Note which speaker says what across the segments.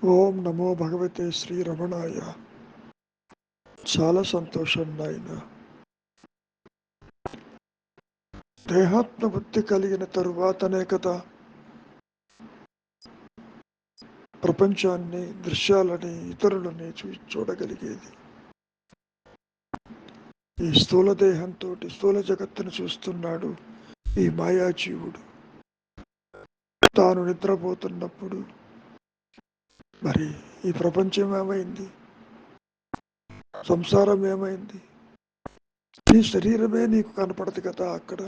Speaker 1: ఓం నమో భగవతే శ్రీ రమణాయ. చాలా సంతోషం నాయన. దేహాత్మ బుద్ధి కలిగిన తరువాతనే కదా ప్రపంచాన్ని, దృశ్యాలని, ఇతరులని చూడగలిగేది. ఈ స్థూల దేహంతో స్థూల జగత్తును చూస్తున్నాడు ఈ మాయాజీవుడు. తాను నిద్రపోతున్నప్పుడు మరి ఈ ప్రపంచం ఏమైంది, సంసారం ఏమైంది? నీ శరీరమే నీకు కనపడదు కదా అక్కడ.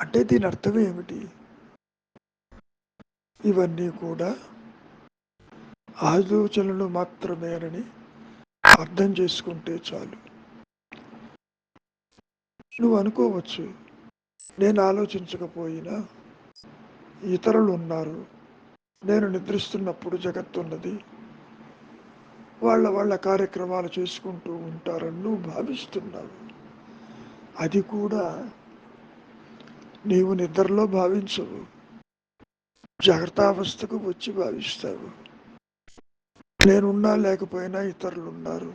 Speaker 1: అంటే దీని అర్థం ఏమిటి? ఇవన్నీ కూడా ఆలోచనలు మాత్రమేనని అర్థం చేసుకుంటే చాలు. నువ్వు అనుకోవచ్చు, నేను ఆలోచించకపోయినా ఇతరులు ఉన్నారు, నేను నిద్రిస్తున్నప్పుడు జగత్తున్నది, వాళ్ళ కార్యక్రమాలు చేసుకుంటూ ఉంటారని నువ్వు భావిస్తున్నావు. అది కూడా నీవు నిద్రలో భావించవు, జాగ్రత్తావస్థకు వచ్చి భావిస్తావు. నేనున్నా లేకపోయినా ఇతరులు ఉన్నారు,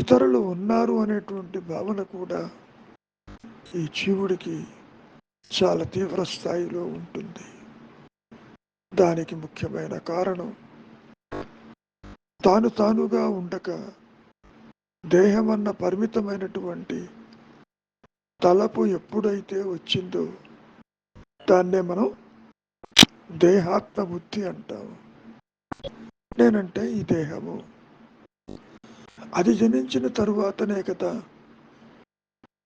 Speaker 1: ఇతరులు ఉన్నారు అనేటువంటి భావన కూడా ఈ జీవుడికి చాలా తీవ్ర స్థాయిలో ఉంటుంది. దానికి ముఖ్యమైన కారణం తానుగా ఉండక దేహమన్న పరిమితమైనటువంటి తలపు ఎప్పుడైతే వచ్చిందో దాన్నే మనం దేహాత్మ బుద్ధి అంటాము. నేనంటే ఈ దేహము. అది జనించిన తరువాతనే కదా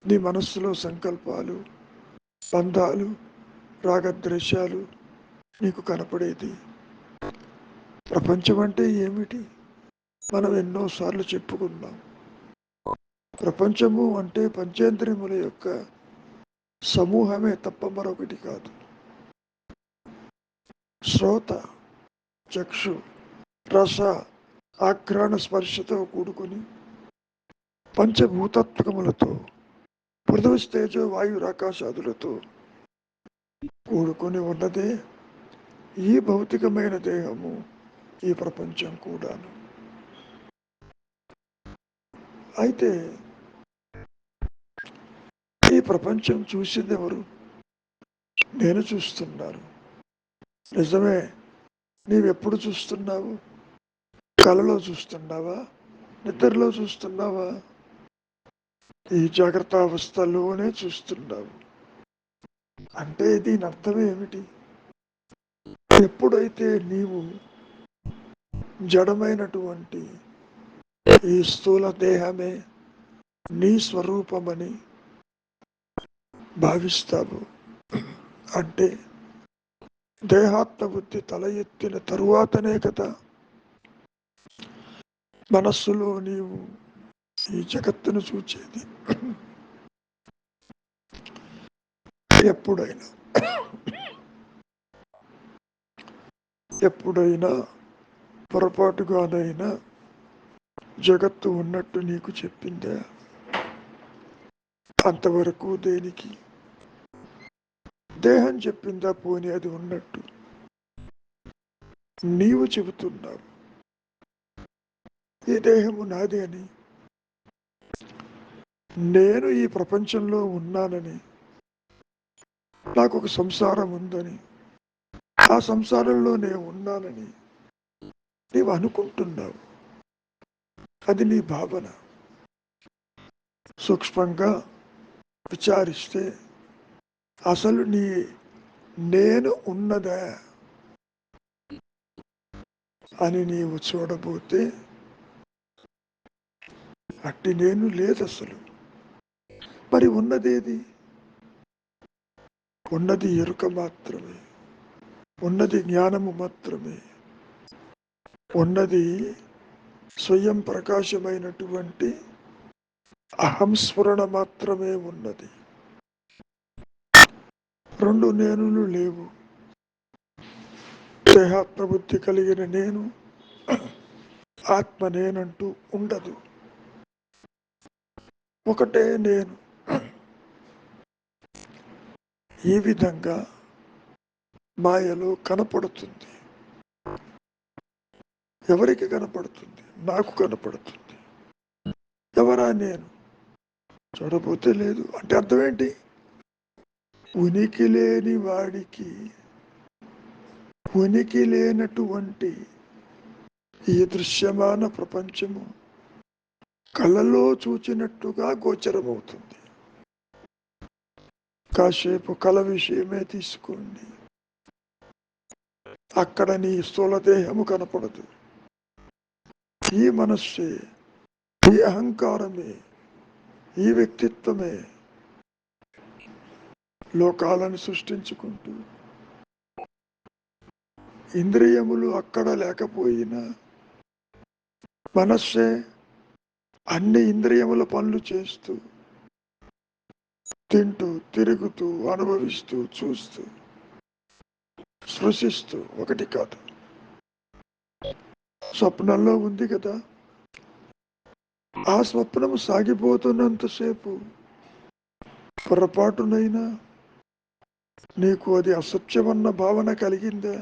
Speaker 1: నీ మనస్సులో సంకల్పాలు, బంధాలు, రాగద్వేషాలు నీకు కనపడేది. ప్రపంచం అంటే ఏమిటి? మనం ఎన్నోసార్లు చెప్పుకున్నాం. ప్రపంచము అంటే పంచేంద్రియముల యొక్క సమూహమే తప్ప మరొకటి కాదు. శ్రోత, చక్షు, రస, ఆఘ్రాణ స్పర్శతో కూడుకుని పంచభూతాత్మకములతో పృథివీ తేజో వాయు ఆకాశాదులతో కూడుకొని ఉన్నదే ఈ భౌతికమైన దేహము, ఈ ప్రపంచం కూడాను. అయితే ఈ ప్రపంచం చూసింది ఎవరు? నేను చూస్తున్నాను. నిజమే. నీవెప్పుడు చూస్తున్నావు? కలలో చూస్తున్నావా? నిద్రలో చూస్తున్నావా? ఈ జాగ్రత్త అవస్థలోనే చూస్తున్నావు. అంటే దీని అర్థం ఏమిటి? ఎప్పుడైతే నీవు జడమైనటువంటి ఈ స్థూల దేహమే నీ స్వరూపమని భావిస్తావు, అంటే దేహాత్మ బుద్ధి తల ఎత్తిన తరువాతనే కదా మనస్సులో నీవు ఈ జగత్తును చూచేది. ఎప్పుడైనా పొరపాటుగానైనా జగత్తు ఉన్నట్టు నీకు చెప్పిందా? అంతవరకు దేనికి? దేహం చెప్పిందా? పోనీ అది ఉన్నట్టు నీవు చెబుతున్నావు ఈ దేహము నాది అని, నేను ఈ ప్రపంచంలో ఉన్నానని, నాకు ఒక సంసారం ఉందని, ఆ సంసారంలో నేను ఉన్నానని నీవు అనుకుంటున్నావు. అది నీ భావన. సూక్ష్మంగా విచారిస్తే అసలు నేను ఉన్నదా అని నీవు చూడబోతే అట్టి నేను లేదు అసలు. మరి ఉన్నదేది? ఉన్నది ఎరుక మాత్రమే, ఉన్నది జ్ఞానము మాత్రమే, ఉన్నది స్వయం ప్రకాశమైనటువంటి అహంస్ఫురణ మాత్రమే ఉన్నది. రెండు నేనులు లేవు. దేహాత్మ బుద్ధి కలిగిన నేను, ఆత్మ నేనంటూ ఉండదు. ఒకటే నేను. ఈ విధంగా మాయలో కనపడుతుంది. ఎవరికి కనపడుతుంది? నాకు కనపడుతుంది. ఎవరా నేను? చూడబోతే లేదు అంటే అర్థం ఏంటి? ఉనికి లేని వాడికి ఉనికి లేనటువంటి ఈ దృశ్యమాన ప్రపంచము కళ్ళలో చూచినట్టుగా గోచరమవుతుంది. కాసేపు కళ విషయమే తీసుకోండి, అక్కడ నీ స్థూలదేహము కనపడదు. ఈ మనస్సే, ఈ అహంకారమే, ఈ వ్యక్తిత్వమే లోకాలను సృష్టించుకుంటూ, ఇంద్రియములు అక్కడ లేకపోయినా మనస్సే అన్ని ఇంద్రియముల పనులు చేస్తూ, తింటూ, తిరుగుతూ, అనుభవిస్తూ, చూస్తూ, సృష్టిస్తూ, ఒకటి కాదు. స్వప్నంలో ఉంది కదా, ఆ స్వప్నము సాగిపోతున్నంతసేపు పొరపాటునైనా నీకు అది అసత్యమన్న భావన కలిగిందా?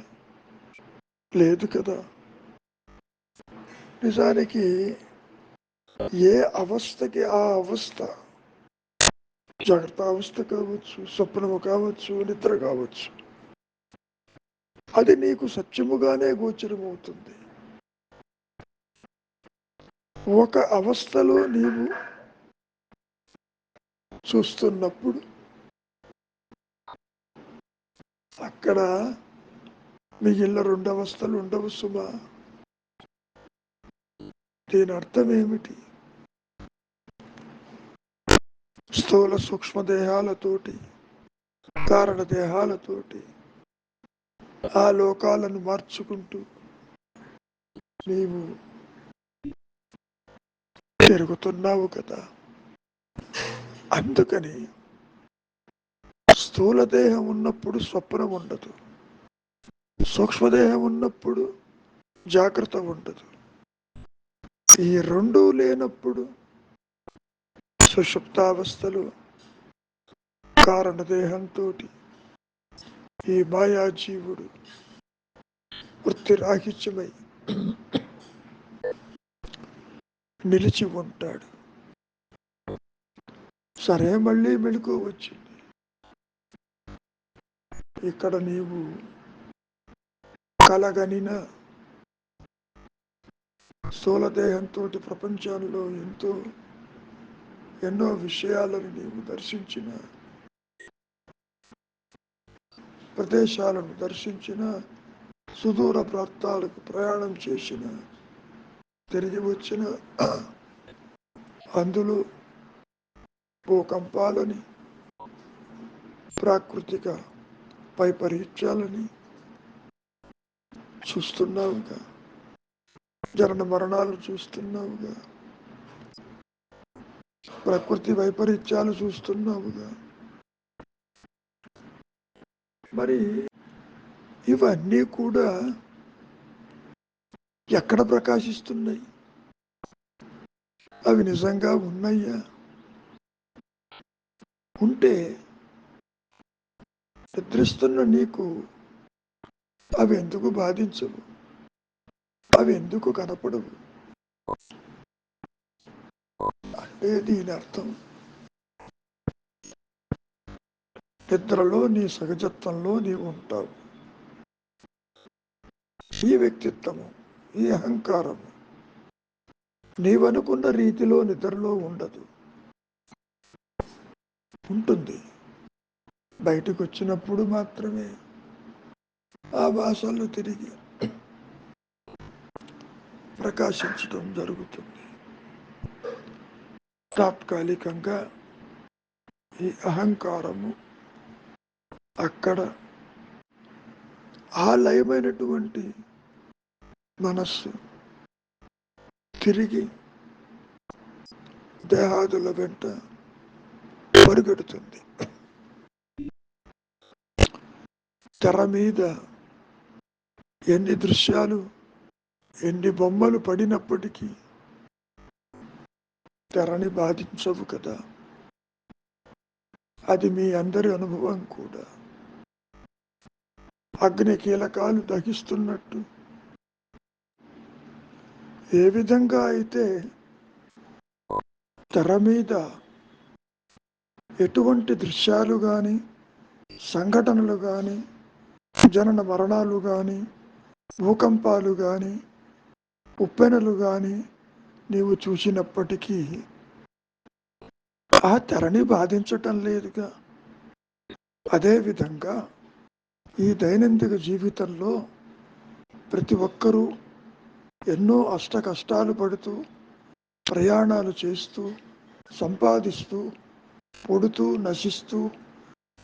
Speaker 1: లేదు కదా. నిజానికి ఏ అవస్థకి ఆ అవస్థ, జాగ్రత్త అవస్థ కావచ్చు, స్వప్నము కావచ్చు, నిద్ర కావచ్చు, అది నీకు సత్యముగానే గోచరమవుతుంది. ఒక అవస్థలో నీవు చూస్తున్నప్పుడు అక్కడ మిగిలిన 2 అవస్థలు ఉండవు సుమా. దీని అర్థం ఏమిటి? స్థూల సూక్ష్మదేహాలతోటి, కారణదేహాలతోటి ఆ లోకాలను మార్చుకుంటూ నీవు తిరుగుతున్నావు కదా. అందుకని స్థూలదేహం ఉన్నప్పుడు స్వప్నం ఉండదు, సూక్ష్మదేహం ఉన్నప్పుడు జాగ్రత్త ఉండదు. ఈ 2 లేనప్పుడు సుషుప్తావస్థలు కారణదేహంతో ఈ మాయాజీవుడు వృత్తిరాహిత్యమై నిలిచి ఉంటాడు. సరే, మళ్ళీ మెళుకు వచ్చింది. ఇక్కడ నీవు కలగనిన స్థూలదేహంతో ప్రపంచంలో ఎన్నో విషయాలను నీవు దర్శించిన, ప్రదేశాలను దర్శించిన, సుదూర ప్రాంతాలకు ప్రయాణం చేసిన, తిరిగి వచ్చిన, అందులో భూకంపాలని, ప్రాకృతిక వైపరీత్యాలని చూస్తున్నావుగా, జనన మరణాలు చూస్తున్నావుగా, ప్రకృతి వైపరీత్యాలు చూస్తున్నావుగా. మరి ఇవన్నీ కూడా ఎక్కడ ప్రకాశిస్తున్నాయి? అవి నిజంగా ఉన్నాయా? ఉంటే నిద్రిస్తున్న నీకు అవి ఎందుకు బాధించవు? అవి ఎందుకు కనపడవు? అంటే దీని అర్థం, నిద్రలో నీ సహజత్వంలో నీవు ఉంటావు. ఈ వ్యక్తిత్వము, ఈ అహంకారము నీవనుకున్న రీతిలో నిద్రలో ఉండదు. ఉంటుంది, బయటకు వచ్చినప్పుడు మాత్రమే ఆ భాషలు తిరిగి ప్రకాశించడం జరుగుతుంది. తాత్కాలికంగా ఈ అహంకారము అక్కడ ఆ లయమైనటువంటి మనస్సు తిరిగి దేహాదుల వెంట పరిగెడుతుంది. తెర మీద ఎన్ని దృశ్యాలు, ఎన్ని బొమ్మలు పడినప్పటికీ తెరని బాధించవు కదా. అది మీ అందరి అనుభవం కూడా. అగ్ని కీలకాలు దహిస్తున్నట్టు ఏ విధంగా అయితే తెర మీద ఎటువంటి దృశ్యాలు కానీ, సంఘటనలు కానీ, జనన మరణాలు కానీ, భూకంపాలు కానీ, ఉప్పెనలు కానీ నీవు చూసినప్పటికీ ఆ తెరని బాధించటం లేదుగా. అదేవిధంగా ఈ దైనందిక జీవితంలో ప్రతి ఒక్కరూ ఎన్నో అష్ట కష్టాలు పడుతూ, ప్రయాణాలు చేస్తూ, సంపాదిస్తూ, పుడుతూ, నశిస్తూ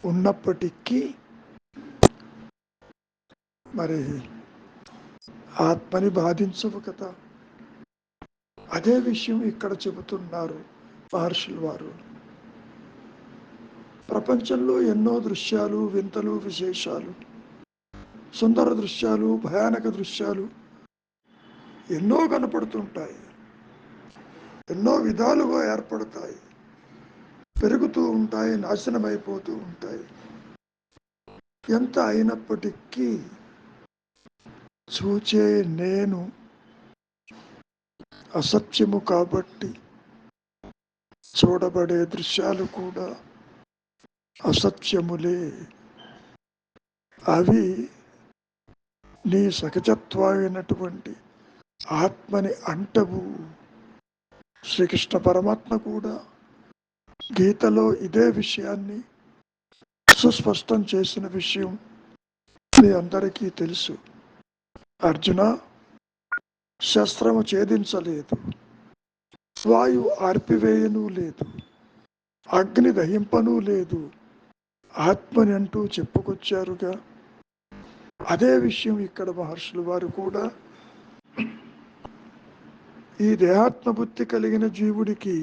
Speaker 1: ఉన్నప్పటికీ మరి ఆత్మని బాధించవు కదా. అదే విషయం ఇక్కడ చెబుతున్నారు మహర్షులు వారు. ప్రపంచంలో ఎన్నో దృశ్యాలు, వింతలు, విశేషాలు, సుందర దృశ్యాలు, భయానక దృశ్యాలు ఎన్నో కనపడుతుంటాయి. ఎన్నో విధాలుగా ఏర్పడతాయి, పెరుగుతూ ఉంటాయి, నాశనమైపోతూ ఉంటాయి. ఎంత అయినప్పటికీ చూచే నేను అసత్యము కాబట్టి చూడబడే దృశ్యాలు కూడా అసత్యములే. అవి నీ సహజత్వమైనటువంటి ఆత్మని అంటవు. శ్రీకృష్ణ పరమాత్మ కూడా గీతలో ఇదే విషయాన్ని సుస్పష్టం చేసిన విషయం మీ అందరికీ తెలుసు. అర్జున, శస్త్రము ఛేదించలేదు, వాయు ఆర్పివేయను లేదు, అగ్ని దహింపను లేదు, ఆత్మని అంటూ చెప్పుకొచ్చారుగా. అదే విషయం ఇక్కడ మహర్షులు వారు కూడా ఈ దేహాత్మ బుద్ధి కలిగిన జీవుడికి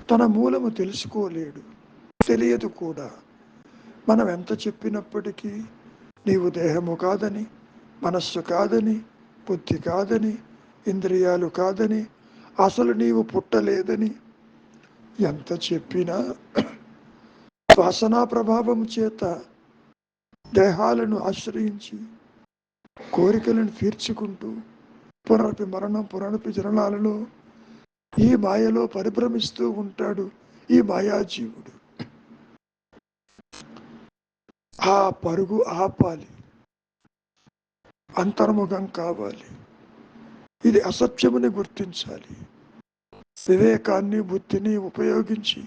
Speaker 1: తన మూలము తెలుసుకోలేడు, తెలియదు కూడా. మనం ఎంత చెప్పినప్పటికీ నీవు దేహము కాదని, మనస్సు కాదని, బుద్ధి కాదని, ఇంద్రియాలు కాదని, అసలు నీవు పుట్టలేదని ఎంత చెప్పినా వాసనా ప్రభావం చేత దేహాలను ఆశ్రయించి కోరికలను తీర్చుకుంటూ పునరపి మరణం, పునరపి జననాలలో ఈ మాయలో పరిభ్రమిస్తూ ఉంటాడు ఈ మాయాజీవుడు. ఆ పరుగు ఆపాలి, అంతర్ముఖం కావాలి. ఇది అసత్యముని గుర్తించాలి. వివేకాన్ని, బుద్ధిని ఉపయోగించి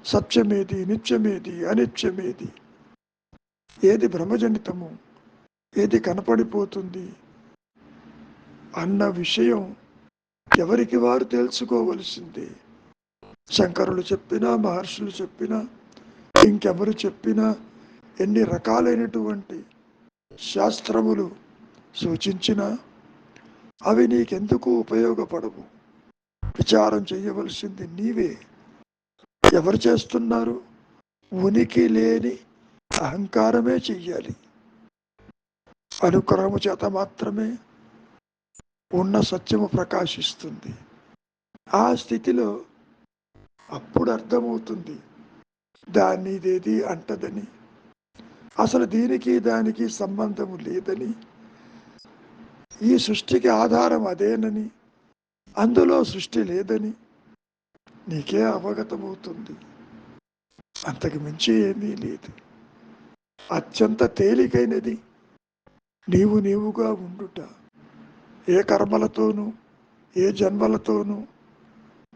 Speaker 1: సత్యమేది, నిత్యమేది, అనిత్యమేది, ఏది భ్రమజనితము, ఏది కనపడిపోతుంది అన్న విషయం ఎవరికి వారు తెలుసుకోవలసిందే. శంకరులు చెప్పినా, మహర్షులు చెప్పినా, ఇంకెవరు చెప్పినా, ఎన్ని రకాలైనటువంటి శాస్త్రములు సూచించినా అవి నీకెందుకు ఉపయోగపడవు. విచారం చేయవలసింది నీవే. ఎవరు చేస్తున్నారు? ఉనికి లేని అహంకారమే చెయ్యాలి. అనుగ్రహము చేత మాత్రమే ఉన్న సత్యము ప్రకాశిస్తుంది. ఆ స్థితిలో అప్పుడు అర్థమవుతుంది దాన్ని ఇదేది అంటదని, అసలు దీనికి దానికి సంబంధము లేదని, ఈ సృష్టికి ఆధారం అదేనని, అందులో సృష్టి లేదని నీకే అవగతమవుతుంది. అంతకు మించి ఏమీ లేదు. అత్యంత తేలికైనది నీవుగా ఉండుట. ఏ కర్మలతోనూ, ఏ జన్మలతోనూ,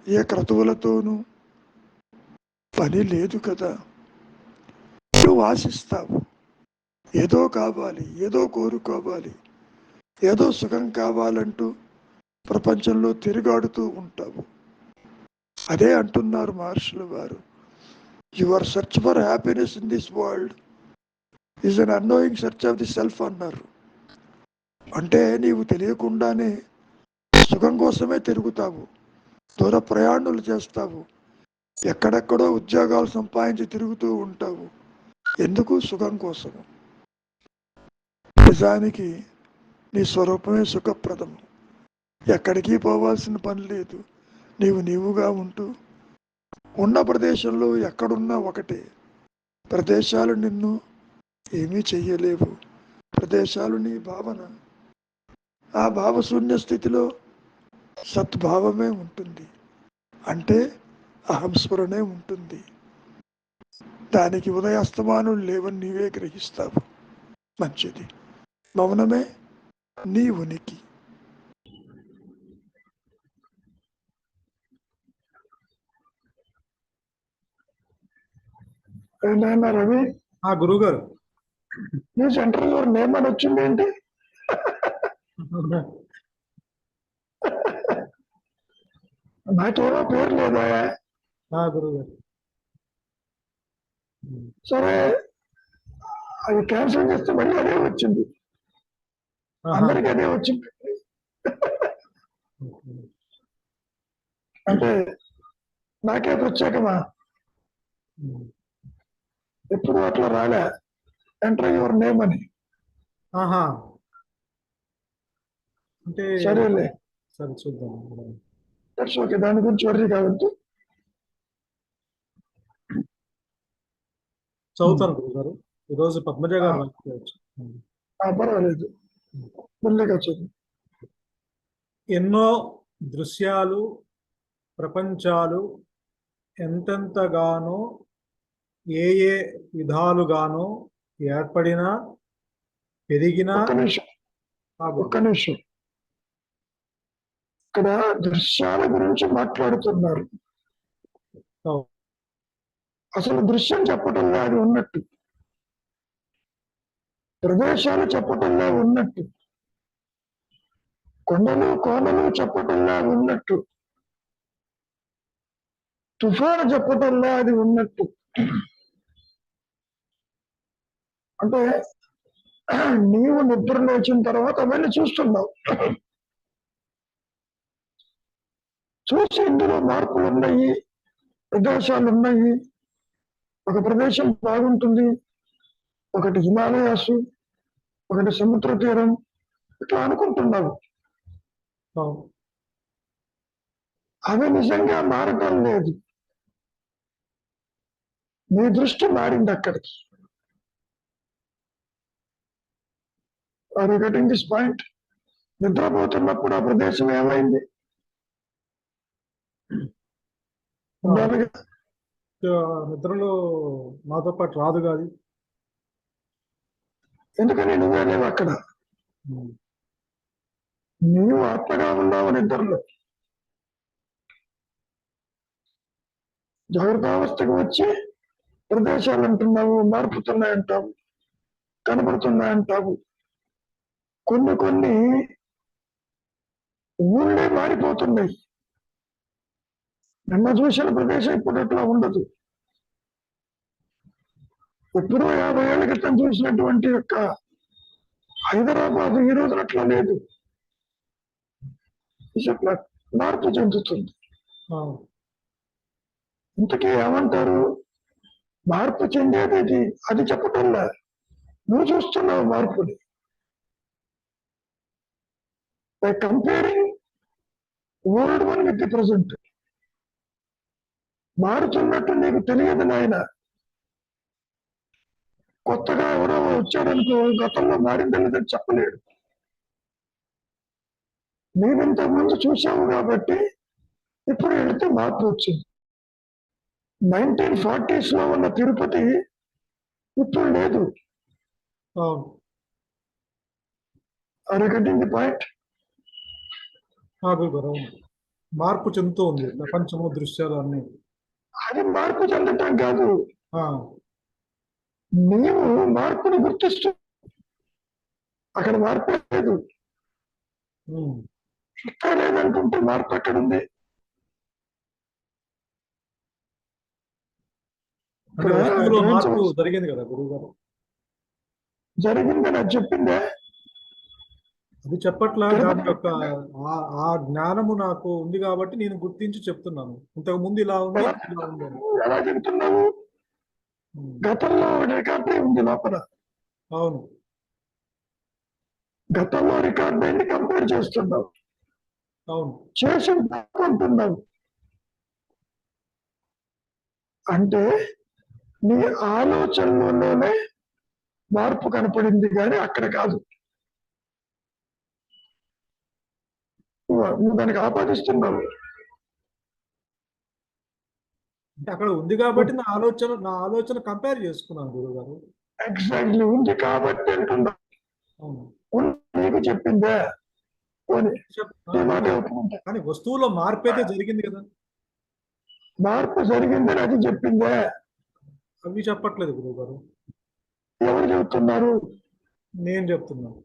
Speaker 1: ఏ క్రతువులతోనూ పని లేదు కదా. నువ్వు ఆశిస్తావు, ఏదో కావాలి, ఏదో కోరుకోవాలి, ఏదో సుఖం కావాలంటూ ప్రపంచంలో తిరుగాడుతూ ఉంటావు. అదే అంటున్నారు మహర్షులు వారు. Your search for happiness in this world is an annoying search of the self అన్నారు. అంటే నీవు తెలియకుండానే సుఖం కోసమే తిరుగుతావు, దూర ప్రయాణాలు చేస్తావు, ఎక్కడెక్కడో ఉద్యోగాలు సంపాదించి తిరుగుతూ ఉంటావు. ఎందుకు? సుఖం కోసము. నిజానికి నీ స్వరూపమే సుఖప్రదము. ఎక్కడికి పోవాల్సిన పని లేదు. నీవుగా ఉంటూ ఉన్న ప్రదేశంలో ఎక్కడున్నా ఒకటే. ప్రదేశాలు నిన్ను ఏమీ చెయ్యలేవు. ప్రదేశాలు నీ భావన. ఆ భావశూన్య స్థితిలో సద్భావమే ఉంటుంది, అంటే అహంస్మరణే ఉంటుంది. దానికి ఉదయాస్తమానులు లేవని నీవే గ్రహిస్తావు. మంచిది. మౌనమే నీ ఉనికి. నాన్న రవి,
Speaker 2: గురువు గారు,
Speaker 1: నీ సెంటర్ యువర్ నేమ్ అని వచ్చింది ఏంటి? నాకేమో పేరు లేదా?
Speaker 2: గురువు గారు.
Speaker 1: సరే, అది క్యాన్సిల్ చేస్తే మళ్ళీ అదే వచ్చింది. అందరికి అదే వచ్చింది. అంటే నాకే ప్రత్యేకమా? ఎప్పుడు అట్లా రాలే ఎంటర్ యువర్ నేమ్ అని.
Speaker 2: అంటే
Speaker 1: సరేలే,
Speaker 2: సరే చూద్దాం.
Speaker 1: దట్స్ ఓకే, దాని గురించి వర్రీ కావద్దు.
Speaker 2: చదువుతాను గురువు గారు. ఈరోజు పద్మజ గారు రాసుకోవచ్చు.
Speaker 1: పర్వాలేదు, మెల్లిగా చదువు.
Speaker 2: ఎన్నో దృశ్యాలు, ప్రపంచాలు ఎంతెంతగానో ఏ ఏ విధాలుగానో ఏర్పడినా పెరిగినా.
Speaker 1: ఒక్క నిమిషం, ఇక్కడ దృశ్యాల గురించి మాట్లాడుతున్నారు. అసలు దృశ్యం చెప్పటంలో అది ఉన్నట్టు, ప్రదేశాలు చెప్పటంలో ఉన్నట్టు, కొండలు కోనలు చెప్పటంలో అది ఉన్నట్టు, తుఫాను చెప్పటంలో అది ఉన్నట్టు. అంటే నీవు నిద్ర లేచిన తర్వాత అవన్నీ చూస్తున్నావు. చూసి ఇందులో మార్పులు ఉన్నాయి, ప్రదేశాలు ఉన్నాయి. ఒక ప్రదేశం బాగుంటుంది, ఒకటి హిమాలయాసు, ఒకటి సముద్ర తీరం, ఇట్లా అనుకుంటున్నావు. అవి నిజంగా మారటం లేదు. నీ దృష్టి మారింది అక్కడికి. Getting this point? నిద్రపోతున్నప్పుడు ఆ ప్రదేశం ఏమైంది?
Speaker 2: నిద్రలో నాతో పాటు రాదు కాదు.
Speaker 1: ఎందుకని నువ్వే లేవు అక్కడ. నీవు ఆత్మగా ఉన్నావు నిద్రలో. జాగ్రత్తావస్థకు వచ్చి ప్రదేశాలు అంటున్నావు, మారుతున్నాయంటావు, కనబడుతున్నాయంటావు. కొన్ని కొన్ని ఊళ్ళే మారిపోతున్నాయి. నిన్న చూసిన ప్రదేశం ఇప్పుడు అట్లా ఉండదు. ఎప్పుడో 50 ఏళ్ల క్రితం చూసినటువంటి యొక్క హైదరాబాద్ ఈ రోజు అట్లా లేదు. మార్పు చెందుతుంది. ఇంతకీ ఏమంటారు? మార్పు చెందేది అది చెప్పటంలా, నువ్వు చూస్తున్నావు మార్పుని. By comparing old one with the present. మారుతున్నట్టు నీకు తెలియదు నాయన. కొత్తగా ఎవరో వచ్చాడనుకో, గతంలో మారింది లేదని చెప్పలేడు. నీవింత ముందు చూసావు కాబట్టి ఇప్పుడు వెళితే మార్పు వచ్చింది. 1940s లో ఉన్న తిరుపతి ఇప్పుడు లేదు. అరగటింది పాయింట్.
Speaker 2: మార్పు చెందుతూ ఉంది ప్రపంచము, దృశ్యాలు అన్ని.
Speaker 1: అది మార్పు చెందటం కాదు, నీవు మార్పుని గుర్తిస్తూ. అక్కడ మార్పు లేదు, ఇక్కడ లేదంటుంటే మార్పు ఎక్కడుంది?
Speaker 2: మార్పు జరిగింది కదా గురువు గారు.
Speaker 1: జరిగిందని అది చెప్పిందే.
Speaker 2: అది చెప్పట్లా. దాని యొక్క ఆ జ్ఞానము నాకు ఉంది కాబట్టి నేను గుర్తించి చెప్తున్నాను. ఇంతకు ముందు ఇలా ఉంది,
Speaker 1: ఎలా చెప్తున్నావు? గతంలో రికార్డే ఉంది లోపల.
Speaker 2: అవును,
Speaker 1: గతంలో రికార్డ్ అయింది కంపేర్ చేస్తున్నావు.
Speaker 2: అవును,
Speaker 1: చేసి అనుకుంటున్నావు. అంటే నీ ఆలోచనలోనే మార్పు కనపడింది కానీ అక్కడ కాదు. నువ్వు దానికి ఆపాదిస్తున్నావు.
Speaker 2: అంటే అక్కడ ఉంది కాబట్టి నా ఆలోచన కంపేర్ చేసుకున్నాను గురువు గారు.
Speaker 1: ఎగ్జాక్ట్లీ ఉంది కాబట్టి అంటున్నా.
Speaker 2: అవును.
Speaker 1: నీకు చెప్పిందే పోనీ ఈ మాట
Speaker 2: కానీ
Speaker 1: ఒప్పుకుంటా.
Speaker 2: కానీ వస్తువులో మార్పు అయితే జరిగింది కదా.
Speaker 1: మార్పు జరిగిందని అది చెప్పిందే.
Speaker 2: అవి చెప్పట్లేదు గురువు గారు.
Speaker 1: ఎవరు చెబుతున్నారు?
Speaker 2: నేను చెప్తున్నాను.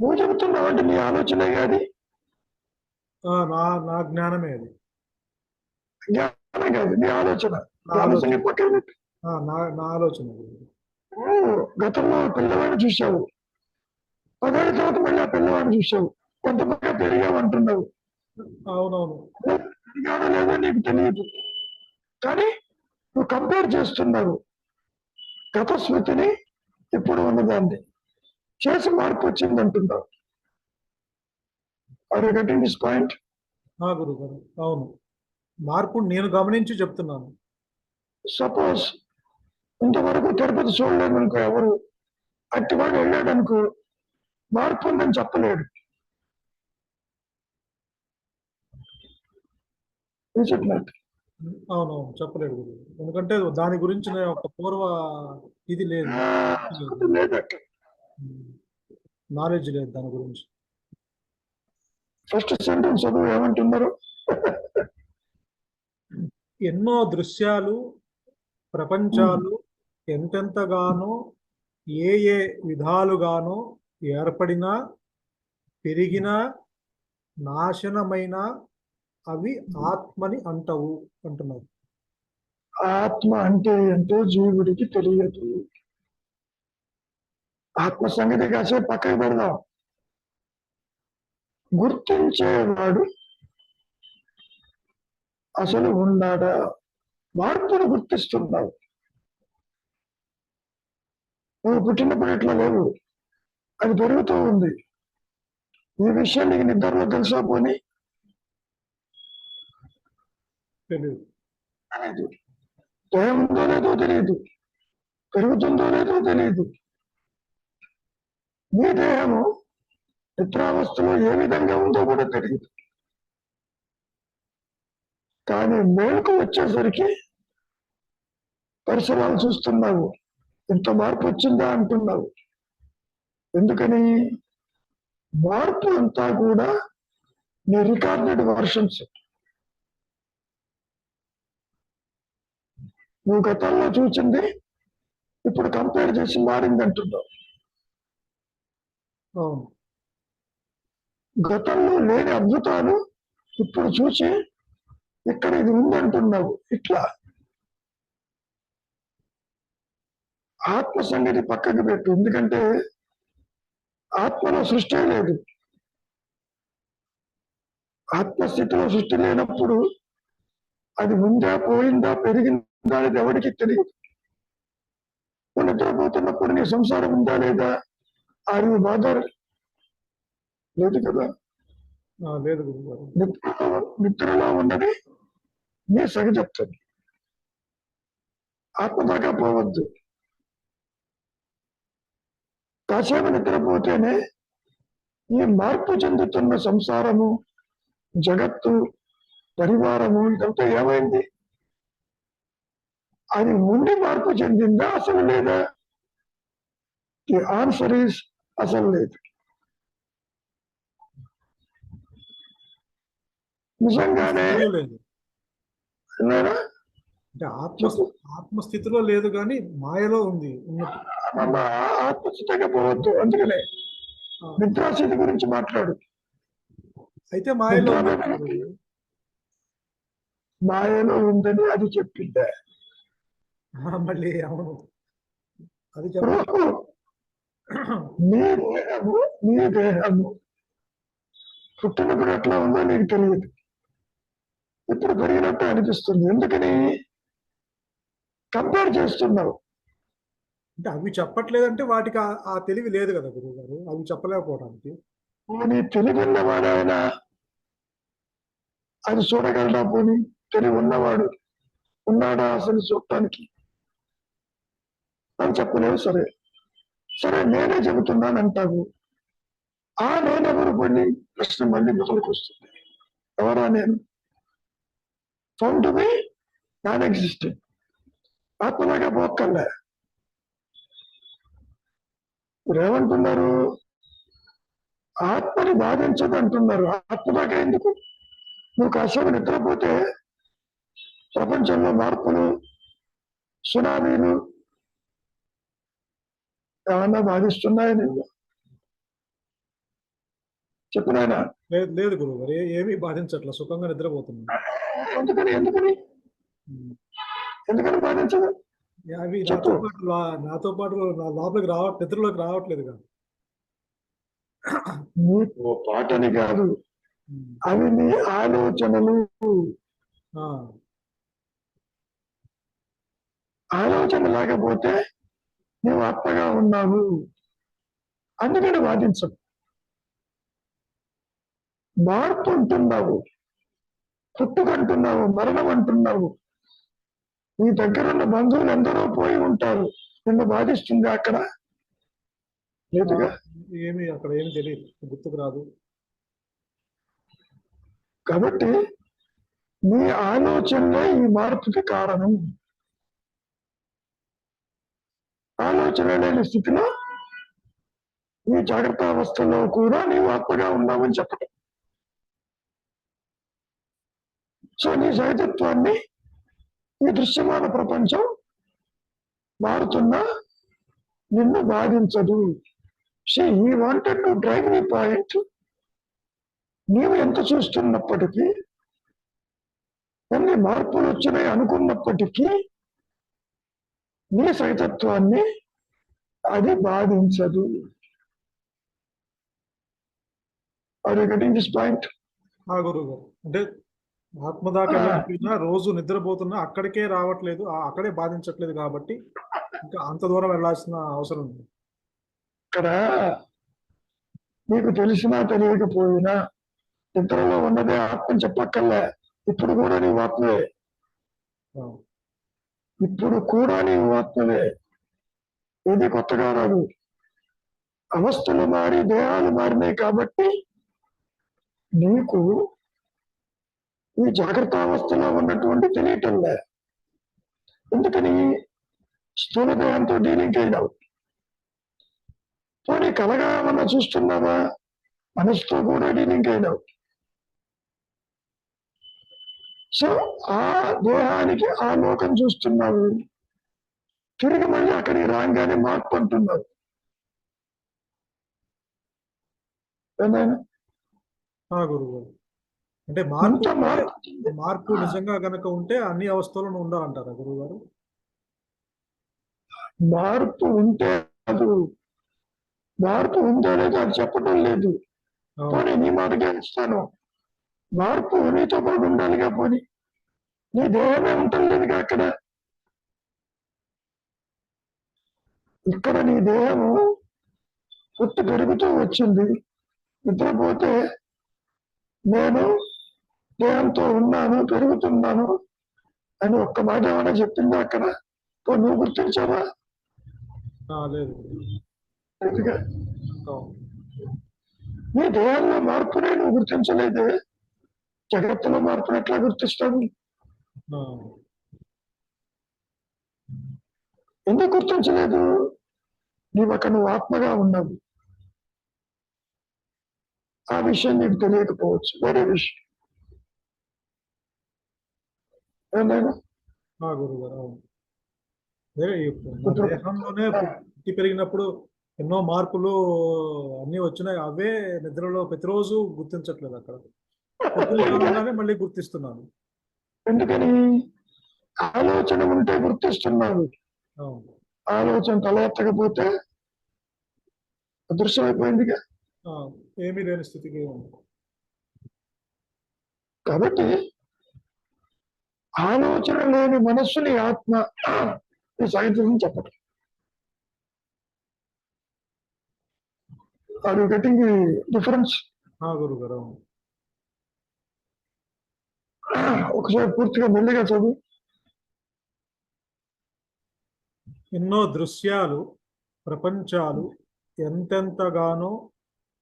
Speaker 1: నువ్వు చెబుతున్నావు అంటే నీ ఆలోచనే కాదు.
Speaker 2: నా నా జ్ఞానమే అది.
Speaker 1: జ్ఞానం కాదు, నీ ఆలోచన.
Speaker 2: నా
Speaker 1: నీ ఆలోచన
Speaker 2: ఆలోచన.
Speaker 1: పక్కన పెట్టు.
Speaker 2: నా ఆలోచన గురువు గారు.
Speaker 1: నువ్వు గతంలో పిల్లవాడిని చూసావు, 10 ఏళ్ళ తర్వాత మళ్ళీ ఆ పిల్లవాడిని చూసావు, కొంతమంది పెరిగామంటున్నావు.
Speaker 2: అవునవును.
Speaker 1: పెరిగాడో లేదో నీకు తెలియదు, కానీ నువ్వు కంపేర్ చేస్తున్నావు గత స్మృతిని ఇప్పుడు ఉన్నదాన్ని చేసి మార్పు వచ్చింది అంటున్నావు. Are you getting this point?
Speaker 2: గురువు గారు అవును, మార్పు నేను గమనించి చెప్తున్నాను.
Speaker 1: సపోజ్ ఇంతవరకు తిరుపతి చూడలేదు అనుకో, ఎవరు అట్టివాడు వెళ్ళాడు అనుకో, మార్పు ఉందని చెప్పలేడు. చెప్పినట్టు
Speaker 2: అవునవును చెప్పలేడు గురువు, ఎందుకంటే దాని గురించి ఒక పూర్వ ఇది లేదు,
Speaker 1: లేదట.
Speaker 2: నాలెడ్జ్ లేదు దాని గురించి.
Speaker 1: ఫస్ట్ సెంటెన్స్ చదువు ఏమంటున్నారు?
Speaker 2: ఎన్నో దృశ్యాలు, ప్రపంచాలు ఎంతెంతగానో ఏ ఏ విధాలుగానో ఏర్పడినా, పెరిగినా, నాశనమైన అవి ఆత్మని అంటవు అంటున్నారు.
Speaker 1: ఆత్మ అంటే ఏంటో జీవుడికి తెలియదు. ఆత్మ సంగతి కాసేపు పక్కకు పెడదాం. గుర్తించేవాడు అసలు ఉన్నాడా? మార్పును గుర్తిస్తున్నావు. నువ్వు పుట్టినప్పుడు ఎట్లా లేవు, అది పెరుగుతూ ఉంది. ఈ విషయం నీకు నిద్రలో తెలుసా? పోనీ
Speaker 2: తెలియదు.
Speaker 1: దేహం ఉందో లేదో తెలియదు, పెరుగుతుందో లేదో తెలియదు. నీ దేహము నిద్రావస్థలో ఏ విధంగా ఉందో కూడా తెలియదు. కానీ మేలుకు వచ్చేసరికి పరిసరాలు చూస్తున్నావు, ఇంత మార్పు వచ్చిందా అంటున్నావు. ఎందుకని? మార్పు అంతా కూడా నీ రికార్డెడ్ వర్షన్స్. నువ్వు గతంలో చూసింది ఇప్పుడు కంపేర్ చేసి మారింది అంటున్నావు. గతంలో లేని అద్భుతాలు ఇప్పుడు చూసి ఇక్కడ ఇది ఉంది అంటున్నావు. ఇట్లా ఆత్మ సంగతి పక్కకు పెట్టు, ఎందుకంటే ఆత్మలో సృష్టి లేదు. ఆత్మస్థితిలో సృష్టి లేనప్పుడు అది ఉందా, పోయిందా, పెరిగిందా అనేది ఎవరికి తెలియదు. నిద్రపోతున్నప్పుడు నీ సంసారం ఉందా లేదా, ఆర్ యు బాదర్? లేదు కదా.
Speaker 2: లేదు.
Speaker 1: నిద్రలో ఉన్నది నీ సహజత్వం. ఆత్మ దాకా పోవద్దు. కాసేపు నిద్రపోతేనే ఈ మార్పు చెందుతున్న సంసారము, జగత్తు, పరివారము ఇదంతా ఏమైంది? అది ఉండి మార్పు చెందిందా అసలు లేదా? ది ఆన్సర్ ఈస్ అసలు లేదు. నిజంగానే
Speaker 2: లేదు.
Speaker 1: లేదా?
Speaker 2: అంటే ఆత్మస్థితిలో లేదు, కానీ మాయలో ఉంది.
Speaker 1: ఆత్మస్థితిగా పోవద్దు. అందుకనే నిద్రాస్థితి గురించి మాట్లాడు.
Speaker 2: అయితే మాయలో
Speaker 1: ఉందని అది చెప్పిందా?
Speaker 2: మళ్ళీ అవును, అది
Speaker 1: నీ దేహము పుట్టినప్పుడు ఎట్లా ఉందో నీకు తెలియదు, ఇప్పుడు పెరిగినట్టు అనిపిస్తుంది. ఎందుకని కంపేర్ చేస్తున్నావు?
Speaker 2: అంటే అవి చెప్పట్లేదంటే వాటికి ఆ తెలివి లేదు కదా గురువు గారు, అవి చెప్పలేకపోవడానికి.
Speaker 1: నీ తెలివి ఉన్నవాడైనా అది చూడగలడా? పోనీ తెలివి ఉన్నవాడు ఉన్నాడా అసలు చూడటానికి? అని చెప్పలేవు. సరే నేనే చెబుతున్నాను అంటావు. నేనెవరు పోనీ ప్రశ్న మళ్ళీ మొదలుకు వస్తుంది. ఎవరా నేను? Found to be non existent. ఆత్మలాగా పోక్కర్లే. మీరు ఏమంటున్నారు? ఆత్మని బాధించదు అంటున్నారు. ఆత్మలాగా ఎందుకు? నువ్వు కాసేపు నిద్రపోతే ప్రపంచంలో మార్పులు, సునామీలు ఏమన్నా బాధిస్తున్నాయి నేను? చెప్పినాయన.
Speaker 2: లేదు లేదు గురువు గారు, ఏమీ బాధించట్లా, సుఖంగా నిద్రపోతున్నాను.
Speaker 1: ఎందుకని ఎందుకని ఎందుకని బాధించదు?
Speaker 2: అవి
Speaker 1: చెప్పు.
Speaker 2: నాతో పాటు నా లోపలికి నిద్రలోకి రావట్లేదు కదా.
Speaker 1: నీకు పాటని కాదు, అవి నీ ఆలోచనలు.
Speaker 2: ఆ,
Speaker 1: ఆలోచన లేకపోతే నువ్వు ఆత్మగా ఉన్నావు, అందుకని బాధించవు. మార్పు అంటున్నావు, పుట్టుకంటున్నావు, మరణం అంటున్నావు. నీ దగ్గరున్న బంధువులు ఎందరో పోయి ఉంటారు, నిన్ను బాధిస్తుంది అక్కడ లేదుగా.
Speaker 2: ఏమి అక్కడ ఏమి తెలియదు, గుర్తుకు రాదు.
Speaker 1: కాబట్టి నీ ఆలోచనలే ఈ మార్పుకి కారణం. ఆలోచన లేని స్థితిలో ఈ జాగ్రత్త అవస్థలో కూడా నీవు ఆత్మగా ఉన్నావని చెప్పడం. సో నీ సహజత్వాన్ని ఈ దృశ్యమాన ప్రపంచం మారుతున్నా నిన్ను బాధించదు. సో ఈ wanted to drive the point. నీవు ఎంత చూస్తున్నప్పటికీ, ఎన్ని మార్పులు వచ్చినాయి అనుకున్నప్పటికీ నీ సహజత్వాన్ని అది బాధించదు. Are you getting this point?
Speaker 2: గురువు గారు, అంటే ఆత్మ దాకా వెళ్ళకపోయినా రోజు నిద్రపోతున్నా అక్కడికే రావట్లేదు, అక్కడే బాధించట్లేదు కాబట్టి ఇంకా అంత దూరం వెళ్ళాల్సిన అవసరం ఉంది.
Speaker 1: ఇక్కడ నీకు తెలిసినా తెలియకపోయినా నిద్రలో ఉన్నదే ఆత్మ చెప్పక్కర్లే. ఇప్పుడు కూడా నీవు ఆత్మవే. ఇప్పుడు కూడా నీవు ఆత్మవే. ఇది కొత్తగా రాదు. అవస్థలు మారి దేహాలు మారినాయి కాబట్టి నీకు ఈ జాగ్రత్త అవస్థలో ఉన్నటువంటి తెలియటంలే. ఎందుకని? స్థూల దేహంతో డీలింగ్ అయినావు. పోనీ కలగా ఏమన్నా చూస్తున్నావా? మనసుతో కూడా డీలింగ్ అయినావు. సో ఆ దేహానికి ఆ లోకం చూస్తున్నావు, తిరిగి మళ్ళీ అక్కడికి రాగానే మార్పు అంటున్నావు.
Speaker 2: గురువు, అంటే మార్పు నిజంగా గనక ఉంటే అన్ని అవస్థలను ఉండాలంటారా గురువు గారు?
Speaker 1: మార్పు ఉంటే అది మార్పు ఉందో లేదో అది చెప్పడం లేదు. పోనీ నీ మాటగా ఇస్తాను, మార్పు నీతో పాటు ఉండాలిగా. పోనీ నీ దేహమే ఉండలేదుగా అక్కడ. ఇక్కడ నీ దేహము పుట్టు పెరుగుతూ వచ్చింది. నిద్రపోతే నేను దేహంతో ఉన్నాను, పెరుగుతున్నాను అని ఒక్క మాట ఏమైనా చెప్పిందా అక్కడ? నువ్వు గుర్తించావా?
Speaker 2: లేదు.
Speaker 1: నీ దేహంలో మార్పునే నువ్వు గుర్తించలేదే, జగత్తులో మార్పును ఎట్లా గుర్తిస్తావు? ఎందుకు గుర్తించలేదు? నీవు అక్కడ నువ్వు ఆత్మగా ఉన్నావు. ఆ విషయం నీకు తెలియకపోవచ్చు, వేరే విషయం.
Speaker 2: గురుగారు, దేహంలోనే పుట్టి పెరిగినప్పుడు ఎన్నో మార్పులు అన్ని వచ్చినాయి, అవే నిద్రలో ప్రతిరోజు గుర్తించట్లేదు. అక్కడ మళ్ళీ గుర్తిస్తున్నాను.
Speaker 1: ఎందుకని? ఆలోచన ఉంటే గుర్తిస్తున్నాను. ఆలోచన తల ఎత్తకపోతే అదృశ్యమైపోయిందిగా,
Speaker 2: ఏమీ లేని స్థితికి.
Speaker 1: కాబట్టి ఆలోచన లేని మనస్సుని ఆత్మ ఈ సాహిత్యం చెప్పటం. Are you getting the difference?
Speaker 2: గురుగారు,
Speaker 1: ఒకసారి పూర్తిగా మెల్లిగా చదువు.
Speaker 2: ఎన్నో దృశ్యాలు, ప్రపంచాలు ఎంతెంతగానో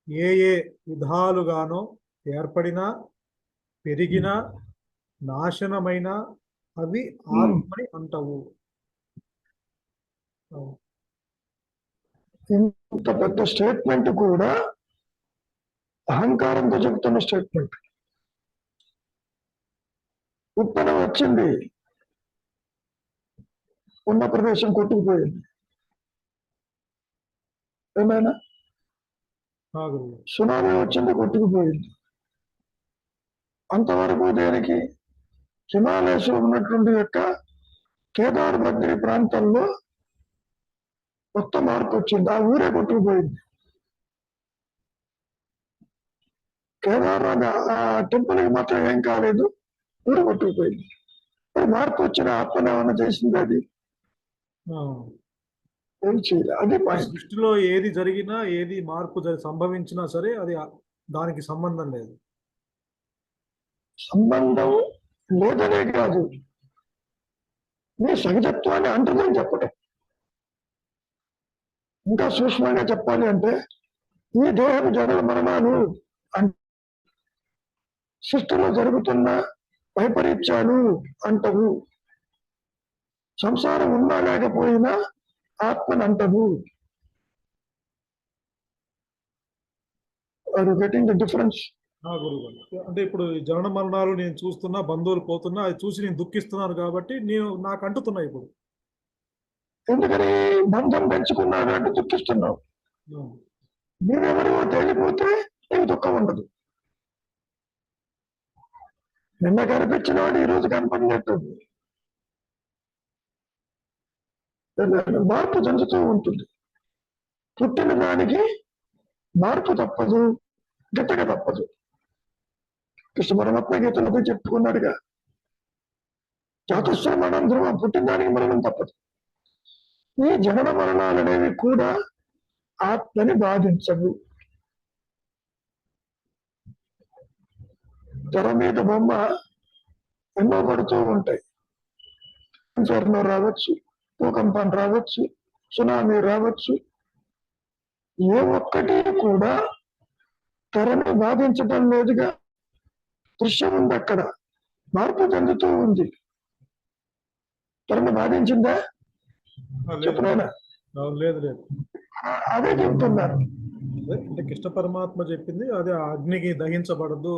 Speaker 2: ఏ ఏ విధాలుగానో ఏర్పడినా పెరిగినా నాశనమైన అవి ఆత్మని అంటవు.
Speaker 1: ఇంత పెద్ద స్టేట్మెంట్ కూడా అహంకారంతో చెబుతున్న స్టేట్మెంట్. ఉప్పెన వచ్చింది, ఉన్న ప్రదేశం కొట్టుకుపోయింది. ఏమైనా సునామీ వచ్చింది, కొట్టుకుపోయింది. అంతవరకు దేనికి? హిమాలయస్ ఉన్నటువంటి యొక్క కేదార్ బద్రి ప్రాంతంలో మొత్తం మార్పు వచ్చింది, ఆ ఊరే కొట్టుకుపోయింది. కేదార్నాథ్ ఆ టెంపుల్కి మాత్రం ఏం కాలేదు, ఊరు కొట్టుకుపోయింది. మార్పు వచ్చిన ఆత్మను ఏమన్నా చేసింది? అది ఏం చేయలేదు. అది
Speaker 2: సృష్టిలో ఏది జరిగినా, ఏది మార్పు సంభవించినా సరే అది దానికి సంబంధం లేదు.
Speaker 1: సంబంధం లేదనే కాదు, నీ సహజత్వాన్ని అంటుందని చెప్పడం. ఇంకా సూక్ష్మంగా చెప్పాలి అంటే, ఈ దేహం జరగ మరణాలు సృష్టిలో జరుగుతున్న వైపరీత్యాలు అంటవు. సంసారం ఉన్నా లేకపోయినా ఆత్మని అంటవు. Are you getting the difference?
Speaker 2: అంటే ఇప్పుడు జనన మరణాలు నేను చూస్తున్నా, బంధువులు పోతున్నా, అది చూసి నేను దుఃఖిస్తున్నాను కాబట్టి నాకు అంటున్నా. ఇప్పుడు
Speaker 1: ఎందుకని బంధం పెంచుకున్నాను అంటే దుఃఖిస్తున్నావు. నువ్వెవరివో తేలిపోతే నీకు దుఃఖం ఉండదు. నిన్న కనిపించిన వాడు ఈరోజు కనపడినట్టు మార్పు చెందుతూ ఉంటుంది. పుట్టిన దానికి మార్పు తప్పదు, గిట్టక తప్పదు. కృష్ణ పరమాత్మ గీతలతో చెప్పుకున్నాడుగా, జాతస్య మరణం ధ్రువం, పుట్టిన దానికి మరణం తప్పదు. ఈ జనన మరణాలు అనేవి కూడా ఆత్మని బాధించవు. తెర మీద బొమ్మ ఎన్నో పడుతూ ఉంటాయి. ఇన్ఫెర్నో రావచ్చు, భూకంపం రావచ్చు, సునామీ రావచ్చు. ఏ ఒక్కటి కూడా తెరని బాధించటం లేదుగా. దృశ్యం ఉంది, అక్కడ మార్పు చెందుతూ ఉంది. తెరని బాధించిందా? చెప్పలేనా?
Speaker 2: లేదు లేదు,
Speaker 1: అదే చెప్తున్నారు.
Speaker 2: అంటే కృష్ణ పరమాత్మ చెప్పింది అదే, అగ్నికి దహించబడదు.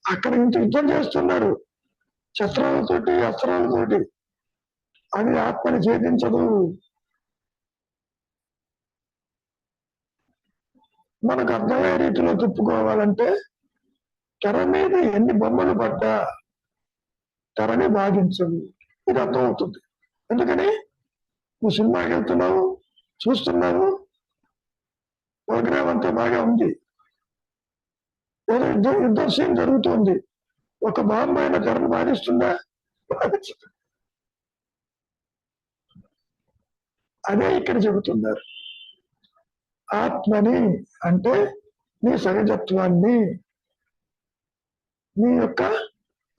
Speaker 1: అక్కడ ఇంత యుద్ధం చేస్తున్నారు శస్త్రాలతోటి, అస్త్రాలతోటి. అది ఆత్మని ఛేదించదు. మనకు అర్థమయ్యే రీతిలో తిప్పుకోవాలంటే, తెర మీద ఎన్ని బొమ్మలు పడ్డా తెరని బాధించదు. ఇది అర్థమవుతుంది. ఎందుకని నువ్వు సినిమాకి వెళ్తున్నావు, చూస్తున్నావు, ప్రోగ్రామ్ అంతా బాగా ఉంది, ఏదో యుద్ధం సీన్ జరుగుతుంది. ఒక బాంబు అయిన తెరను బాధిస్తుందా? బాధించదు. అదే ఇక్కడ చెబుతున్నారు. ఆత్మని అంటే నీ సహజత్వాన్ని, నీ యొక్క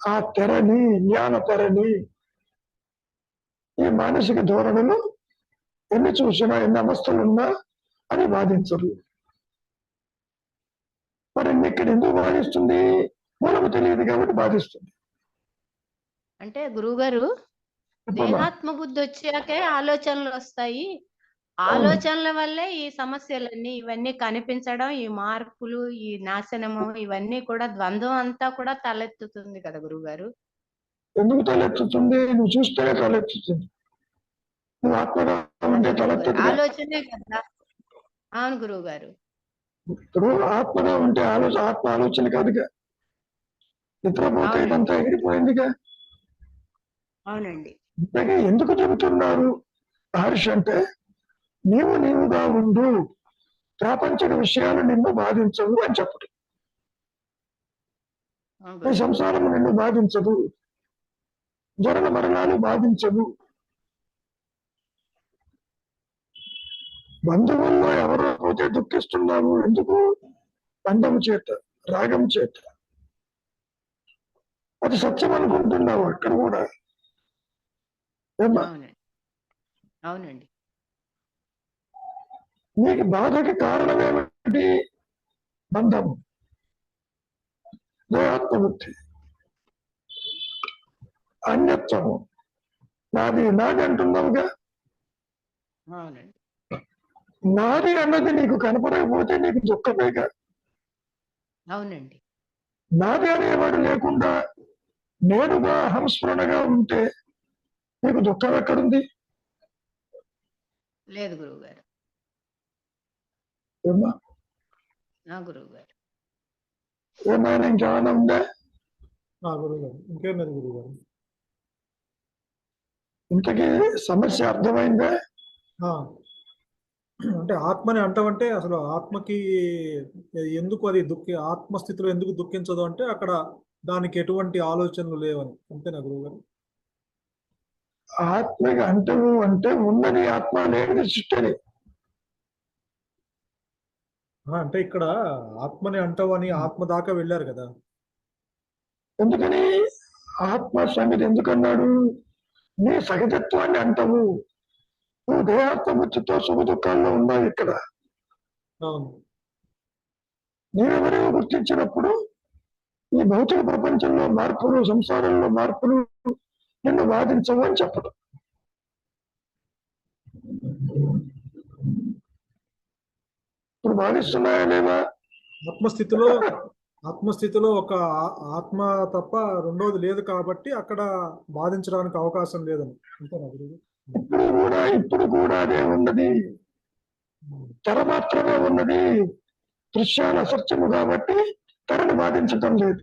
Speaker 1: ఆ తెరని, జ్ఞాన తెరని, ఈ మానసిక ధోరణులు ఎన్ని చూసినా, ఎన్ని అవస్థలున్నా అది బాధించదు. మరి ఇక్కడ ఎందుకు బాధిస్తుంది? మూలకు తెలియదు కాబట్టి బాధిస్తుంది.
Speaker 3: అంటే గురువుగారు, దేహాత్మ బుద్ధి వచ్చాకే ఆలోచనలు వస్తాయి. ఆలోచనల వల్లే ఈ సమస్యలన్నీ, ఇవన్నీ కనిపించడం, ఈ మార్పులు, ఈ నాశనము, ఇవన్నీ కూడా ద్వంద్వం అంతా కూడా తలెత్తుతుంది కదా గురువుగారు.
Speaker 1: ఎందుకు తలెత్తుతుంది? నువ్వు చూస్తేనే తలెత్తుతుంది. నువ్వు ఆత్మగా ఉంటే తలెత్తుతుంది.
Speaker 3: ఆలోచనే కదా. అవును గురువు గారు.
Speaker 1: ఇప్పుడు ఆత్మగా ఉంటే ఆత్మ ఆలోచన కాదుగా. నిద్రపోతే ఇదంతా ఎగిరిపోయిందిగా.
Speaker 3: అవునండి.
Speaker 1: ఇంతకీ ఎందుకు చెబుతున్నారు మహర్షి అంటే, నీవుగా ఉండు, ప్రాపంచిక విషయాలు నిన్ను బాధించవు అని చెప్పడు. ఈ సంసారం నిన్ను బాధించదు, జనన మరణాలు బాధించవు. బంధువుల్లో ఎవరో పోతే దుఃఖిస్తున్నావు. ఎందుకు? బంధం చేత, రాగం చేత. అది సత్యం అనుకుంటున్నావు అక్కడ కూడా.
Speaker 3: అవునండి.
Speaker 1: నీకు బాధకి కారణం ఏమిటి? బంధము, దేహాత్మబుద్ధి, అన్యత్వము. నాది నాది అంటున్నావుగా.
Speaker 3: అవునండి.
Speaker 1: నాది అన్నది నీకు కనపడకపోతే నీకు దుఃఖమేగా.
Speaker 3: అవునండి.
Speaker 1: నాది అనేవాడు లేకుండా నేనుగా అహంస్మరణగా ఉంటే నీకు దుఃఖం ఎక్కడుంది?
Speaker 3: లేదు గురువు గారు.
Speaker 1: ఏమ్మా,
Speaker 3: నా గురువు గారు.
Speaker 1: ఏమైనా ఇంకేమైనా ఉందా?
Speaker 2: గురువు గారు ఇంకేం లేదు గురువు గారు.
Speaker 1: ఇంతకీ సమస్య అర్థమైందా?
Speaker 2: అంటే ఆత్మని అంటామంటే అసలు ఆత్మకి ఎందుకు అది ఆత్మస్థితిలో ఎందుకు దుఃఖించదు అంటే అక్కడ దానికి ఎటువంటి ఆలోచనలు లేవని. అంతేనా గురువు గారు?
Speaker 1: ఆత్మకి అంటవు అంటే ఉన్నది ఆత్మ, లేనిది సృష్టి.
Speaker 2: అంటే ఇక్కడ ఆత్మని అంటావని ఆత్మ దాకా వెళ్ళారు కదా.
Speaker 1: ఎందుకని ఆత్మ సంగతి ఎందుకన్నాడు? నీ సహజత్వాన్ని అంటావు. నువ్వు దేహాత్మబుద్ధితో సుఖ దుఃఖాల్లో ఉన్నావు. ఇక్కడ
Speaker 2: అవును.
Speaker 1: నీవెవరో గుర్తించినప్పుడు ఈ భౌతిక ప్రపంచంలో మార్పులు, సంసారంలో మార్పులు నిన్ను బాధించవు అని చెప్పడం. ఇప్పుడు బాధిస్తున్నాయా లేవా?
Speaker 2: ఆత్మస్థితిలో ఒక ఆత్మ తప్ప రెండోది లేదు కాబట్టి అక్కడ బాధించడానికి అవకాశం లేదని. అంతేనా గురువు?
Speaker 1: ఇప్పుడు కూడా అదే ఉన్నది. తెర మాత్రమే ఉన్నది. దృశ్యాలు అసత్యము కాబట్టి తెరను బాధించటం లేదు.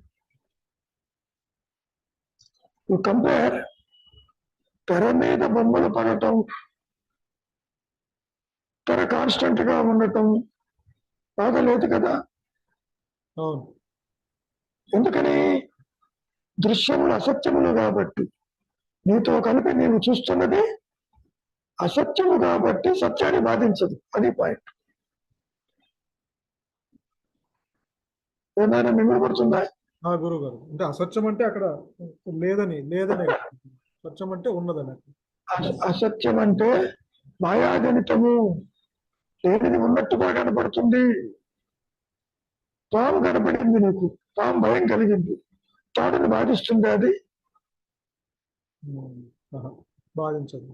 Speaker 1: కంపేర్ తెర మీద బొమ్మలు పడటం, తెర కాన్స్టెంట్ గా ఉండటం బాధ లేదు కదా.
Speaker 2: అవును.
Speaker 1: ఎందుకని? దృశ్యములు అసత్యములు కాబట్టి. నీతో కలిపి నీవు చూస్తున్నది అసత్యము కాబట్టి సత్యాన్ని బాధించదు. అది పాయింట్. ఏమైనా మిమ్మల్పడుతుందా?
Speaker 2: గురువు గారు అంటే అసత్యం అంటే అక్కడ లేదని సత్యం అంటే ఉన్నదని.
Speaker 1: అసత్యం అంటే మాయాజనితము, లేనిది ఉన్నట్టుగా కనపడుతుంది. పాము కనపడింది నీకు, పాము భయం కలిగింది, తాడుని బాధిస్తుంది. అది
Speaker 2: బాధించదు.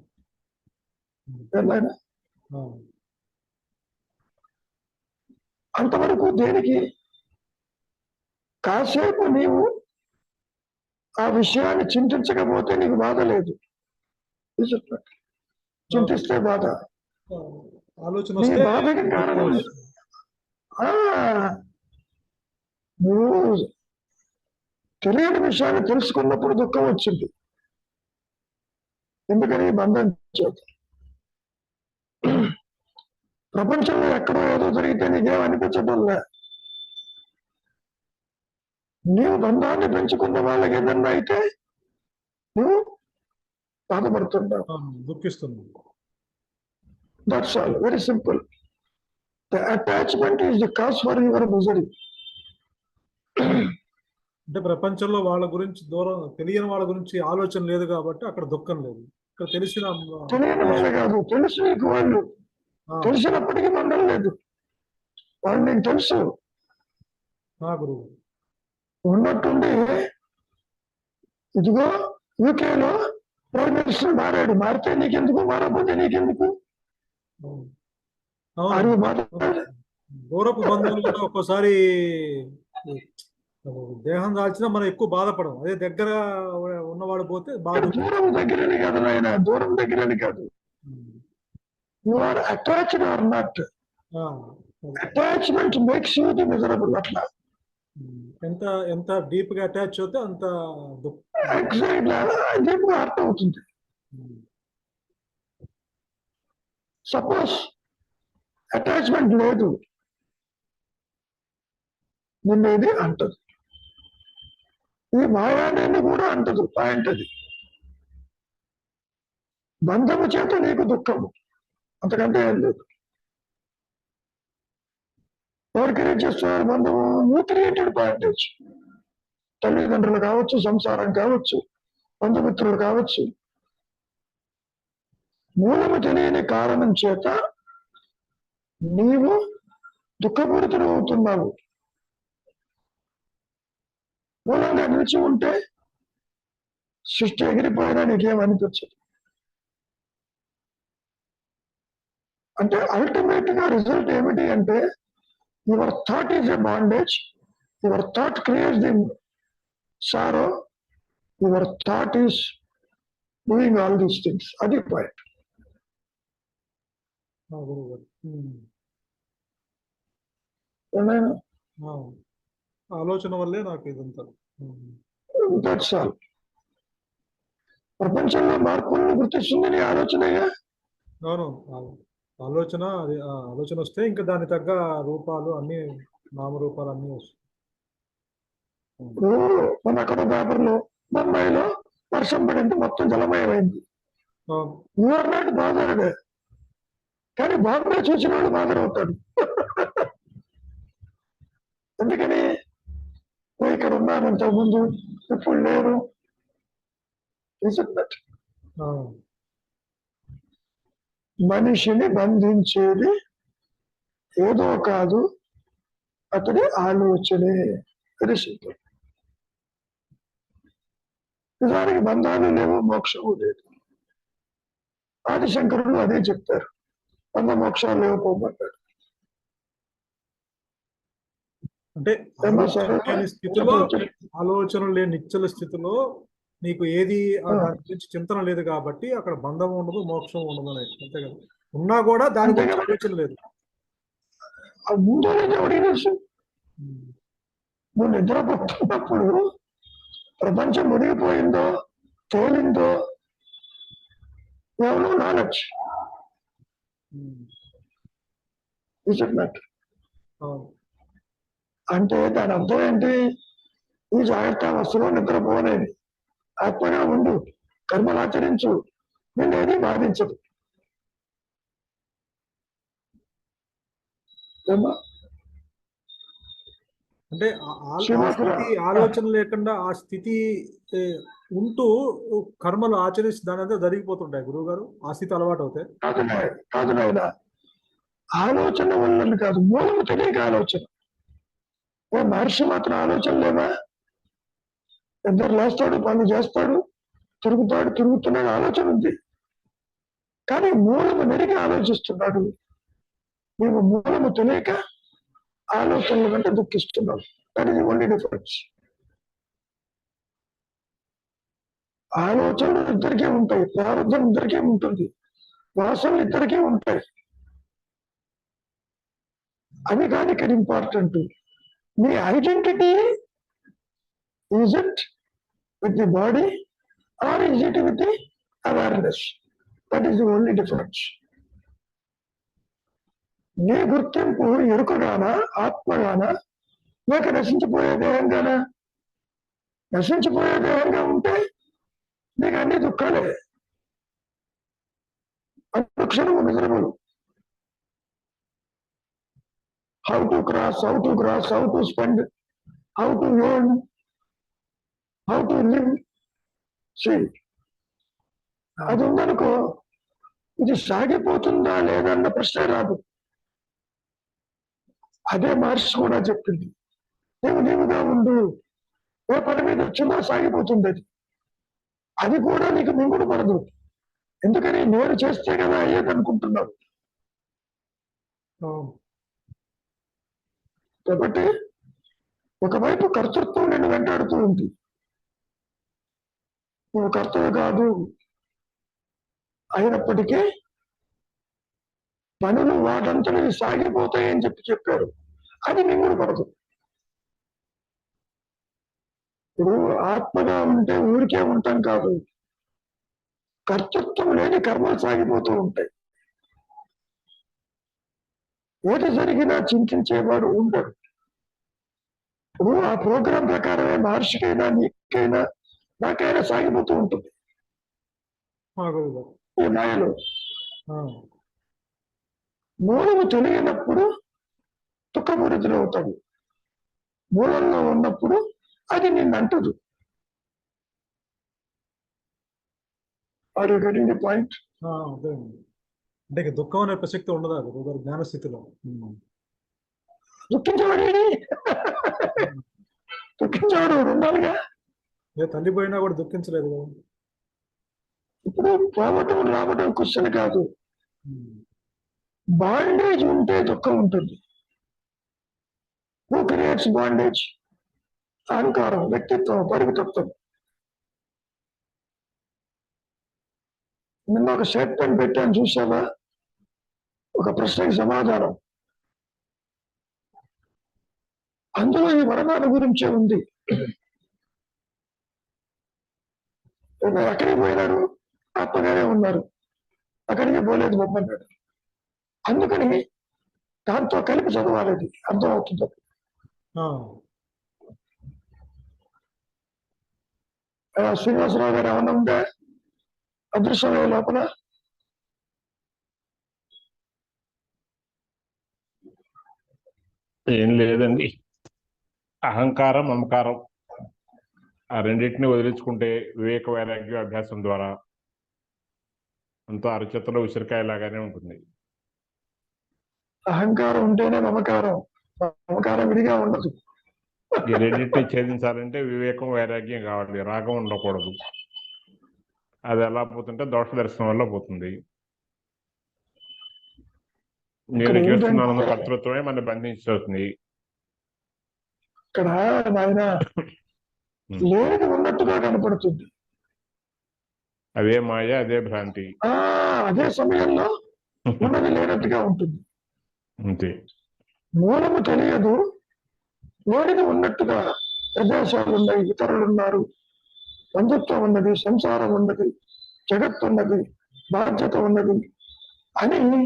Speaker 1: అంతవరకు దేనికి? కాసేపు నీవు ఆ విషయాన్ని చింతించకపోతే నీకు బాధ లేదు. చింతిస్తే బాధ.
Speaker 2: ఆలోచన
Speaker 1: నీ బాధకి కారణం నువ్వు తెలియని విషయాన్ని తెలుసుకున్నప్పుడు దుఃఖం వచ్చింది. ఎందుకని? బంధం చేత. ప్రపంచంలో ఎక్కడో ఏదో జరిగితే నీకేం అనిపించడం లే. నీవు బంధాన్ని పెంచుకున్న వాళ్ళకి ఏదన్నా అయితే నువ్వు బాధపడుతుంటావు,
Speaker 2: దుఃఖిస్తుంది.
Speaker 1: That's all. Very simple. The attachment is the cause for your misery.
Speaker 2: అంటే ప్రపంచంలో వాళ్ళ గురించి దూరం, తెలియని వాళ్ళ గురించి ఆలోచన లేదు కాబట్టి అక్కడ దుఃఖం లేదు. ఇక్కడ
Speaker 1: తెలియని వాళ్ళే కాదు, తెలుసు నీకు. వాళ్ళు తెలిసినప్పటికీ బంధం లేదు. వాళ్ళు నీకు తెలుసు.
Speaker 2: గురువు
Speaker 1: ఉన్నట్టుండి ఇదిగో యూకేలో ప్రైమ్ మినిస్టర్ మారాడు. మారితే నీకెందుకు? మారకపోతే నీకెందుకు?
Speaker 2: దూరపు బంధువులు కూడా ఒక్కోసారి దేహం దాల్చినా మనం ఎక్కువ బాధపడం. అదే దగ్గర ఉన్నవాడు పోతే బాధ.
Speaker 1: దూరం దగ్గరని కాదు నాయన, దూరం దగ్గరని కాదు. You are attached or not. Attachment makes you the miserable. అట్లా
Speaker 2: ఎంత డీప్ గా అటాచ్ అవుతే అంత
Speaker 1: డీప్ గా అర్థం అవుతుంది. సపోజ్ అటాచ్మెంట్ లేదు, నిన్నేది అంటదు. ఈ మాయాన్ని కూడా అంటదు. పాయింట్ అది. బంధము చేత నీకు దుఃఖము, అంతకంటే ఏం లేదు. ఎవరు క్రియేట్ చేస్తున్నారు బంధము? నువ్వు క్రియేటెడ్ పాయింట్. తల్లిదండ్రులు కావచ్చు, సంసారం కావచ్చు, బంధుమిత్రులు కావచ్చు. మూలము తెలియని కారణం చేత నీవు దుఃఖపూరితుడు అవుతున్నావు. మూలంగా నిలిచి ఉంటే సృష్టి ఎగిరిపోయినా నీకేమనిపించదు. అంటే అల్టిమేట్ గా రిజల్ట్ ఏమిటి అంటే your thought is a bondage, your thought creates the sorrow, your thought is doing all these things. అది పాయింట్.
Speaker 2: గురువుగారు.
Speaker 1: ఏమైనా
Speaker 2: ఆలోచన వల్లే నాకు ఇదంతా.
Speaker 1: That's all. ప్రపంచంలో మార్పులను గుర్తిస్తుందని ఆలోచనగా.
Speaker 2: అవును, ఆలోచన అది ఆలోచన వస్తే ఇంకా దాని తగ్గ రూపాలు అన్ని, నామరూపాలు అన్ని వస్తాయి.
Speaker 1: మన అక్కడ పేపర్లో బొంబాయిలో వర్షం పడింది, మొత్తం జలమయమైంది. యూఆర్ నాట్ బాధర్డ్, కానీ బాంబే చూసిన వాడు బాధరవుతాడు. ఎందుకని ఇక్కడ ఉన్నాను ఇంతకుముందు, ఇప్పుడు లేరు. మనిషిని బంధించేది ఏదో కాదు, అతడి ఆలోచనే. సింపుల్. నిజానికి బంధాలు లేవు, మోక్షము లేదు. ఆదిశంకరులు అదే చెప్తారు, బంధ మోక్షాలు లేవు పోమంటారు.
Speaker 2: అంటే ఆలోచన లేని నిశ్చల స్థితిలో నీకు ఏది దాని గురించి చింతన లేదు కాబట్టి అక్కడ బంధం ఉండదు, మోక్షం ఉండదు అనేది. అంతే కదా, ఉన్నా కూడా దాని గురించి ఆలోచన లేదు.
Speaker 1: నువ్వు నిద్రపోతున్నప్పుడు ప్రపంచం మునిగిపోయిందో తేలిందో ఎవరో నాలెడ్జ్. అంటే దాని అర్థం ఏంటి? ఈ జాగ్రత్త అవస్థలో నిద్రపోనేది, ఆత్మగా ఉండు, కర్మలు ఆచరించు, నిన్నేది బాధించదు.
Speaker 2: అంటే ఆలోచన లేకుండా ఆ స్థితి ఉంటూ కర్మలు ఆచరిస్తే దాని అంతా జరిగిపోతుంటాయి గురువు గారు, ఆ స్థితి అలవాటు అవుతాయి.
Speaker 1: కాదు నాయన, ఆలోచన వల్ల కాదు, మూలము తెలియక ఆలోచన. మహర్షి మాత్రం ఆలోచన లేదా? ఇద్దరు లేస్తాడు, పనులు చేస్తాడు, తిరుగుతున్నాడు, ఆలోచన ఉంది. కానీ మూలము నెరిగి ఆలోచిస్తున్నాడు. నీవు మూలము తెలియక ఆలోచనల కంటే దుఃఖిస్తున్నావు. That is only difference. ఆలోచనలు ఇద్దరికే ఉంటాయి, ప్రారంభం ఇద్దరికే ఉంటుంది, వాసనలు ఇద్దరికే ఉంటాయి. అవి కాదు ఇక్కడ ఇంపార్టెంట్. నీ identity is it with the body or is it with the awareness? That is the only difference. నీ గుర్తింపు ఎరుకగానా, ఆత్మగానా, లేక నశించిపోయే దేహంగానా? నశించిపోయే దేహంగా ఉంటే నీకు అన్ని దుఃఖాలే, అనుక్షణము miserable. How to cross, how to spend, how to earn, how to live. అది ఉందనుకో, ఇది సాగిపోతుందా లేదన్న ప్రశ్న రాదు. అదే మహర్షి కూడా చెప్పింది, నీవుగా ఉండు, ఏ పని మీద వచ్చినా సాగిపోతుంది. అది కూడా నీకు మింగుడు పడదు. ఎందుకని నేను చేస్తే కదా అయ్యేది అనుకుంటున్నావు. కాబట్టి ఒకవైపు కర్తృత్వం నేను వెంటాడుతూ ఉంది. నువ్వు కర్తవ్య కాదు అయినప్పటికీ పనులు వాటంతటి సాగిపోతాయని చెప్పారు. అది మింగుడు పడదు. ఇప్పుడు ఆత్మగా ఉంటే ఊరికే ఉంటాం కాదు, కర్తృత్వం లేని కర్మలు సాగిపోతూ ఉంటాయి. ఏది జరిగినా చింతించేవాడు ఉండడు. ఇప్పుడు ఆ ప్రోగ్రాం ప్రకారమే మహర్షికైనా, నీకైనా, నాకైనా సాగిపోతూ ఉంటుంది ఈ మాయలో. మూలము తెలియనప్పుడు దుఃఖపూరితులు అవుతాడు, మూలంలో ఉన్నప్పుడు అది నిన్నంటదు. Are you getting the point?
Speaker 2: అంటే ఇక దుఃఖం అనే ప్రసక్తి ఉండదు అది గురుగారు జ్ఞాన స్థితిలో.
Speaker 1: దుఃఖించేవాడు దుఃఖించేవాడు ఉండాలిగా.
Speaker 2: తల్లి పోయినా కూడా దుఃఖించలేదు కదా.
Speaker 1: ఇప్పుడు పోవటం రావటం క్వశ్చన్ కాదు. బాండేజ్ ఉంటే దుఃఖం ఉంటుంది. Who creates bondage? అహంకారం, వ్యక్తిత్వం, పరిమితత్వం. నిన్న ఒక స్టేట్మెంట్ పెట్టాను చూసావా? ఒక ప్రశ్నకి సమాధానం. అందులో ఈ వరదాన గురించే ఉంది. ఎక్కడికి పోయినారు? ఆత్మగానే ఉన్నారు, అక్కడికి పోలేదు బొమ్మన్నాడు. అందుకని దాంతో కలిపి చదవాలి, అది అర్థమవుతుంది. శ్రీనివాసరావు గారు ఏమన్నా ఉందా అదృశ్యమే లోపల?
Speaker 4: ఏం లేదండి. అహంకారం, మమకారం ఆ రెండింటిని వదిలించుకుంటే వివేక వైరాగ్య అభ్యాసం ద్వారా అంతా అరచేతిలో ఉసిరికాయలాగానే ఉంటుంది.
Speaker 1: అహంకారం ఉంటేనే మమకారం, మమకారం విడిగా ఉండదు.
Speaker 4: ఈ రెండింటిని ఛేదించాలంటే వివేకం, వైరాగ్యం కావాలి, రాగం ఉండకూడదు. అది ఎలా పోతుంటే దోష దర్శనం వల్ల పోతుంది. నేను చేస్తున్నాను కర్తృత్వమే మన బంధించుతుంది.
Speaker 1: ఇక్కడ నాయన లేనిది ఉన్నట్టుగా కనపడుతుంది.
Speaker 4: అదే మాయ, అదే భ్రాంతి.
Speaker 1: అదే సమయంలో ఉన్నది లేనట్టుగా ఉంటుంది.
Speaker 4: అంతే.
Speaker 1: మూలము తెలియదు, లేనిది ఉన్నట్టుగా ప్రదేశాలు ఉన్నాయి, ఇతరులు ఉన్నారు, బంధుత్వం ఉన్నది, సంసారం ఉన్నది, జగత్తు ఉన్నది, బాధ్యత ఉన్నది అని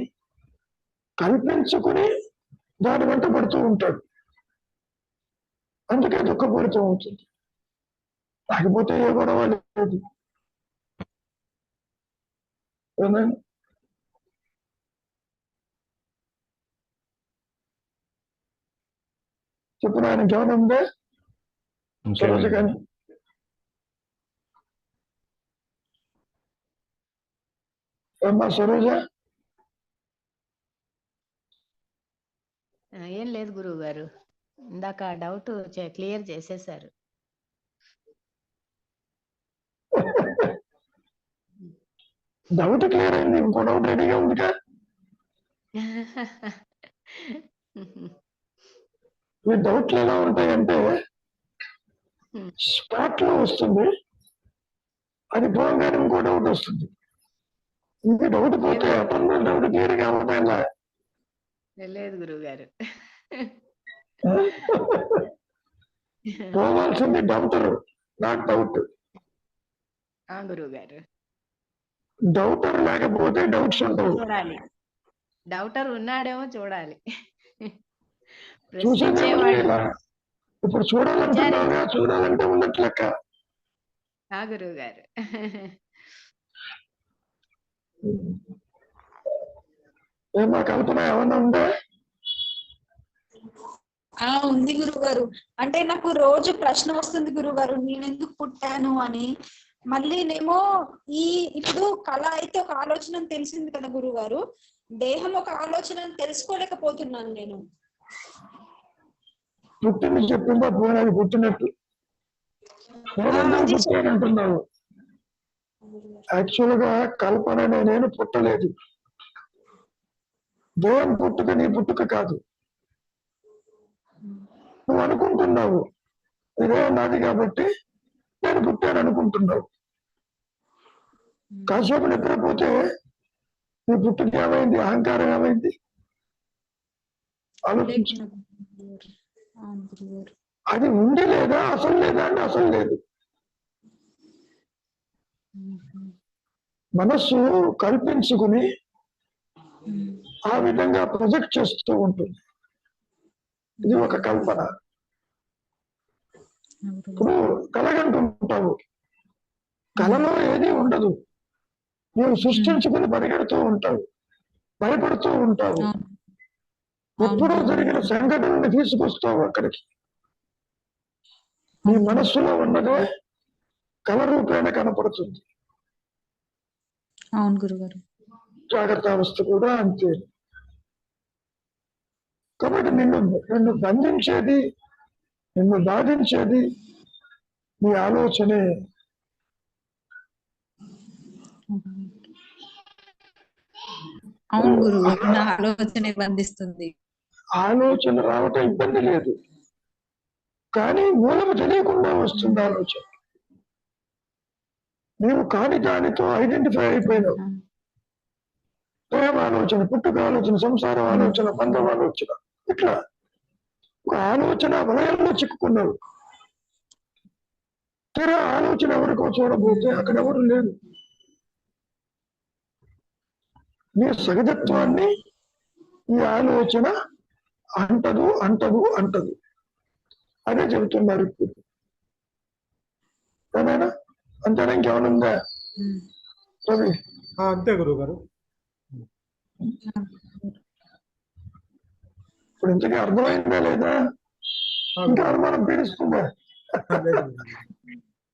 Speaker 1: కల్పించుకుని దాని వెంట పడుతూ ఉంటాడు. అందుకే దుఃఖపూరితం అవుతుంది. లేకపోతే ఏ గొడవ లేదు. చెప్పు ఆయన జ్ఞానం ఉందే సరోజ కానీ. అమ్మా సరోజ?
Speaker 3: ఏం లేదు గురువు గారు, ఇందాక డౌట్ క్లియర్ చేసేసారు.
Speaker 1: డౌట్ క్లియర్ అయింది, ఇంకో డౌట్ రెడీగా ఉందిగా. ఈ డౌట్లు ఎలా ఉంటాయంటే స్పాట్ లో వస్తుంది, అది పోగానే ఇంకో డౌట్ వస్తుంది. ఇంక డౌట్ పోతే అతను డౌట్ క్లియర్ గా అవుతాయిలా.
Speaker 3: లేదు గురువు గారు,
Speaker 1: పోవాల్సింది డౌటర్, నాట్ డౌట్.
Speaker 3: గురువు గారు,
Speaker 1: డౌటర్ లేకపోతే డౌట్స్ ఉంటాయి.
Speaker 3: చూడాలి, డౌటర్ ఉన్నాడేమో చూడాలి.
Speaker 1: ఇప్పుడు చూడాలంటున్నావుగా, చూడాలంటే ఉన్నట్లెక్క.
Speaker 3: గురువు గారు,
Speaker 1: ఏమా కల్పన ఏమన్నా ఉందా?
Speaker 5: ఉంది గురువు గారు. అంటే నాకు రోజు ప్రశ్న వస్తుంది గురువు గారు, నేను ఎందుకు పుట్టాను అని. మళ్ళీ నేమో ఇప్పుడు కళ అయితే ఒక ఆలోచన తెలిసింది కదా గురువు గారు, దేహం ఒక ఆలోచన తెలుసుకోలేకపోతున్నాను నేను.
Speaker 1: పుట్టింది చెప్పిందా పోయినది పుట్టినట్టు పుట్టానంటున్నావు. యాక్చువల్ గా కల్పన నేను పుట్టలేదు. దేహం పుట్టుక నీ పుట్టుక కాదు. నువ్వు అనుకుంటున్నావు ఇదే నాది కాబట్టి నేను పుట్టాను అనుకుంటున్నావు. కాసేపు నిద్రపోతే నీ పుట్టుక ఏమైంది? అహంకారం ఏమైంది? ఆలోచించు. అది ఉండి లేదా అసలు లేదా అంటే అసలు లేదు. మనస్సు కల్పించుకుని ఆ విధంగా ప్రొజెక్ట్ చేస్తూ ఉంటుంది. ఇది ఒక కల్పన. ఇప్పుడు కలగంటుంటావు, కలలో ఏది ఉండదు, నువ్వు సృష్టించుకుని పరిగెడుతూ ఉంటావు, భయపడుతూ ఉంటావు, ఎప్పుడో జరిగిన సంఘటనని తీసుకొస్తావు అక్కడికి. నీ మనస్సులో ఉన్నదే కళ రూపేణ కనపడుతుంది.
Speaker 5: అవును గురుగారు.
Speaker 1: జాగ్రత్త అవస్థ కూడా అంతే. కాబట్టి నిన్ను బంధించేది, నిన్ను బాధించేది నీ ఆలోచనే.
Speaker 5: అవును గురువు గారు, నా ఆలోచనే బంధిస్తుంది.
Speaker 1: ఆలోచన రావటం ఇబ్బంది లేదు, కానీ మూలము తెలియకుండా వస్తుంది ఆలోచన. నీవు కాని దానితో ఐడెంటిఫై అయిపోయినావు. ప్రేమ ఆలోచన, పుట్టుక ఆలోచన, సంసారం ఆలోచన, బంధం ఆలోచన, ఇట్లా ఒక ఆలోచన వలయంలో చిక్కుకున్నావు. తీరా ఆలోచన ఎవరికో చూడబోతే అక్కడ ఎవరు లేరు. నీ సహజత్వాన్ని ఈ ఆలోచన అంటదు అంటదు అంటదు. అదే చెబుతున్నారు ఇప్పుడు. ఏమైనా అంతేనా, ఇంకేమనుందా రవి?
Speaker 2: అంతే గురువు గారు.
Speaker 1: ఇప్పుడు ఇంతకీ అర్థమైందా లేదా? ఇంకా అనుమానం పీడిస్తుందా?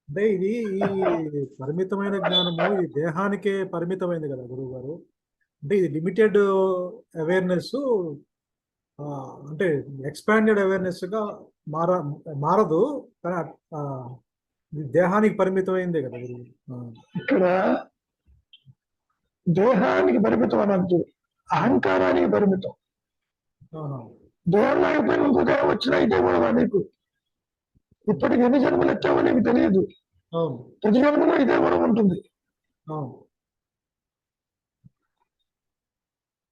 Speaker 2: అంటే ఇది ఈ పరిమితమైన జ్ఞానము ఈ దేహానికే పరిమితమైంది కదా గురువు గారు. అంటే ఇది లిమిటెడ్ అవేర్నెస్, అంటే ఎక్స్పాండెడ్ అవేర్నెస్ గా మారదు, కానీ ఇది దేహానికి పరిమితమైందే కదా గురువు.
Speaker 1: ఇక్కడ దేహానికి పరిమితం అనద్దు, అహంకారానికి పరిమితం. దేహం లేకపోయిన ఇంకో దేహం వచ్చినా ఇదే కూడా నీకు. ఇప్పటికి ఎన్ని జన్మలు ఎత్తావో నీకు తెలియదు. ప్రతి జన్మలో ఇదే కూడా ఉంటుంది.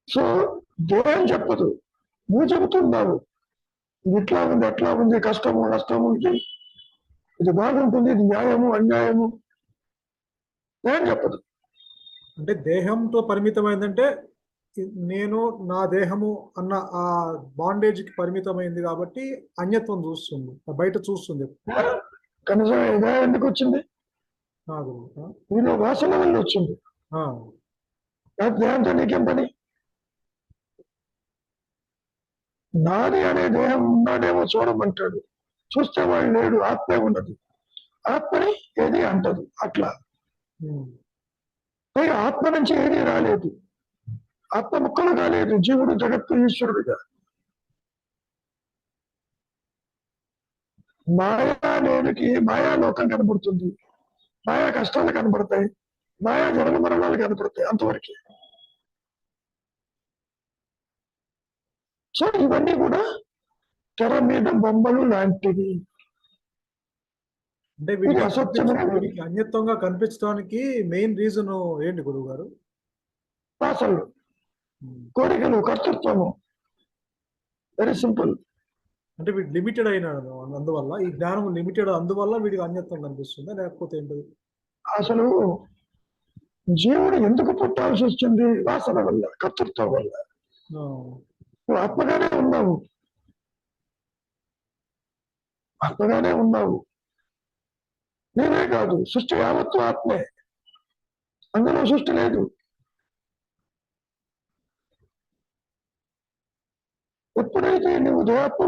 Speaker 1: సో దేహం చెప్పదు, నువ్వు చెబుతున్నావు. ఇది ఇట్లా ఉంది, అట్లా ఉంది, కష్టము నష్టము, ఇది బాగుంటుంది, ఇది న్యాయము అన్యాయము, దేహం చెప్పదు.
Speaker 2: అంటే దేహంతో పరిమితమైందంటే నేను నా దేహము అన్న ఆ బాండేజ్ కి పరిమితమైంది కాబట్టి అన్యత్వం చూస్తుంది, బయట చూస్తుంది.
Speaker 1: కనీసం దేహం ఎందుకు వచ్చింది? నీలో వాసన వల్ల వచ్చింది. దేహంతో నీకేం పని? నాది అనే దేహం ఉన్నాడేమో చూడమంటాడు, చూస్తే వాడు లేడు, ఆత్మే ఉన్నది. ఆత్మని ఏది అంటదు. అట్లా ఆత్మ నుంచి ఏది రాలేదు, ఆత్మ ముక్కలు కాలేదు. జీవుడు జగత్తు ఈశ్వరుడిగా మాయా నేనుకి మాయాలోకం కనబడుతుంది, మాయా కష్టాలు కనబడతాయి, మాయా జన్మ మరణాలు కనబడతాయి, అంతవరకే. సో ఇవన్నీ కూడా తెర మీద బొమ్మలు లాంటివి.
Speaker 2: అంటే వీటికి అన్యత్వంగా కనిపించడానికి మెయిన్ రీజన్ ఏంటి గురువు గారు?
Speaker 1: వాసనలు, కోరికలు, కర్తృత్వము. Very simple.
Speaker 2: అంటే వీటి లిమిటెడ్ అయిన అందువల్ల, ఈ జ్ఞానం లిమిటెడ్ అందువల్ల వీడికి అన్యత్వం కనిపిస్తుందా, లేకపోతే ఏంటి?
Speaker 1: అసలు జీవుడు ఎందుకు పుట్టాల్సి వచ్చింది? వాసన వల్ల, కర్తృత్వం వల్ల. నువ్వు ఆత్మగానే ఉన్నావు, ఆత్మగానే ఉన్నావు. నేనే కాదు, సృష్టి యావత్తు ఆత్మే, అందులో సృష్టి లేదు. ఎప్పుడైతే నువ్వు దేహాత్మ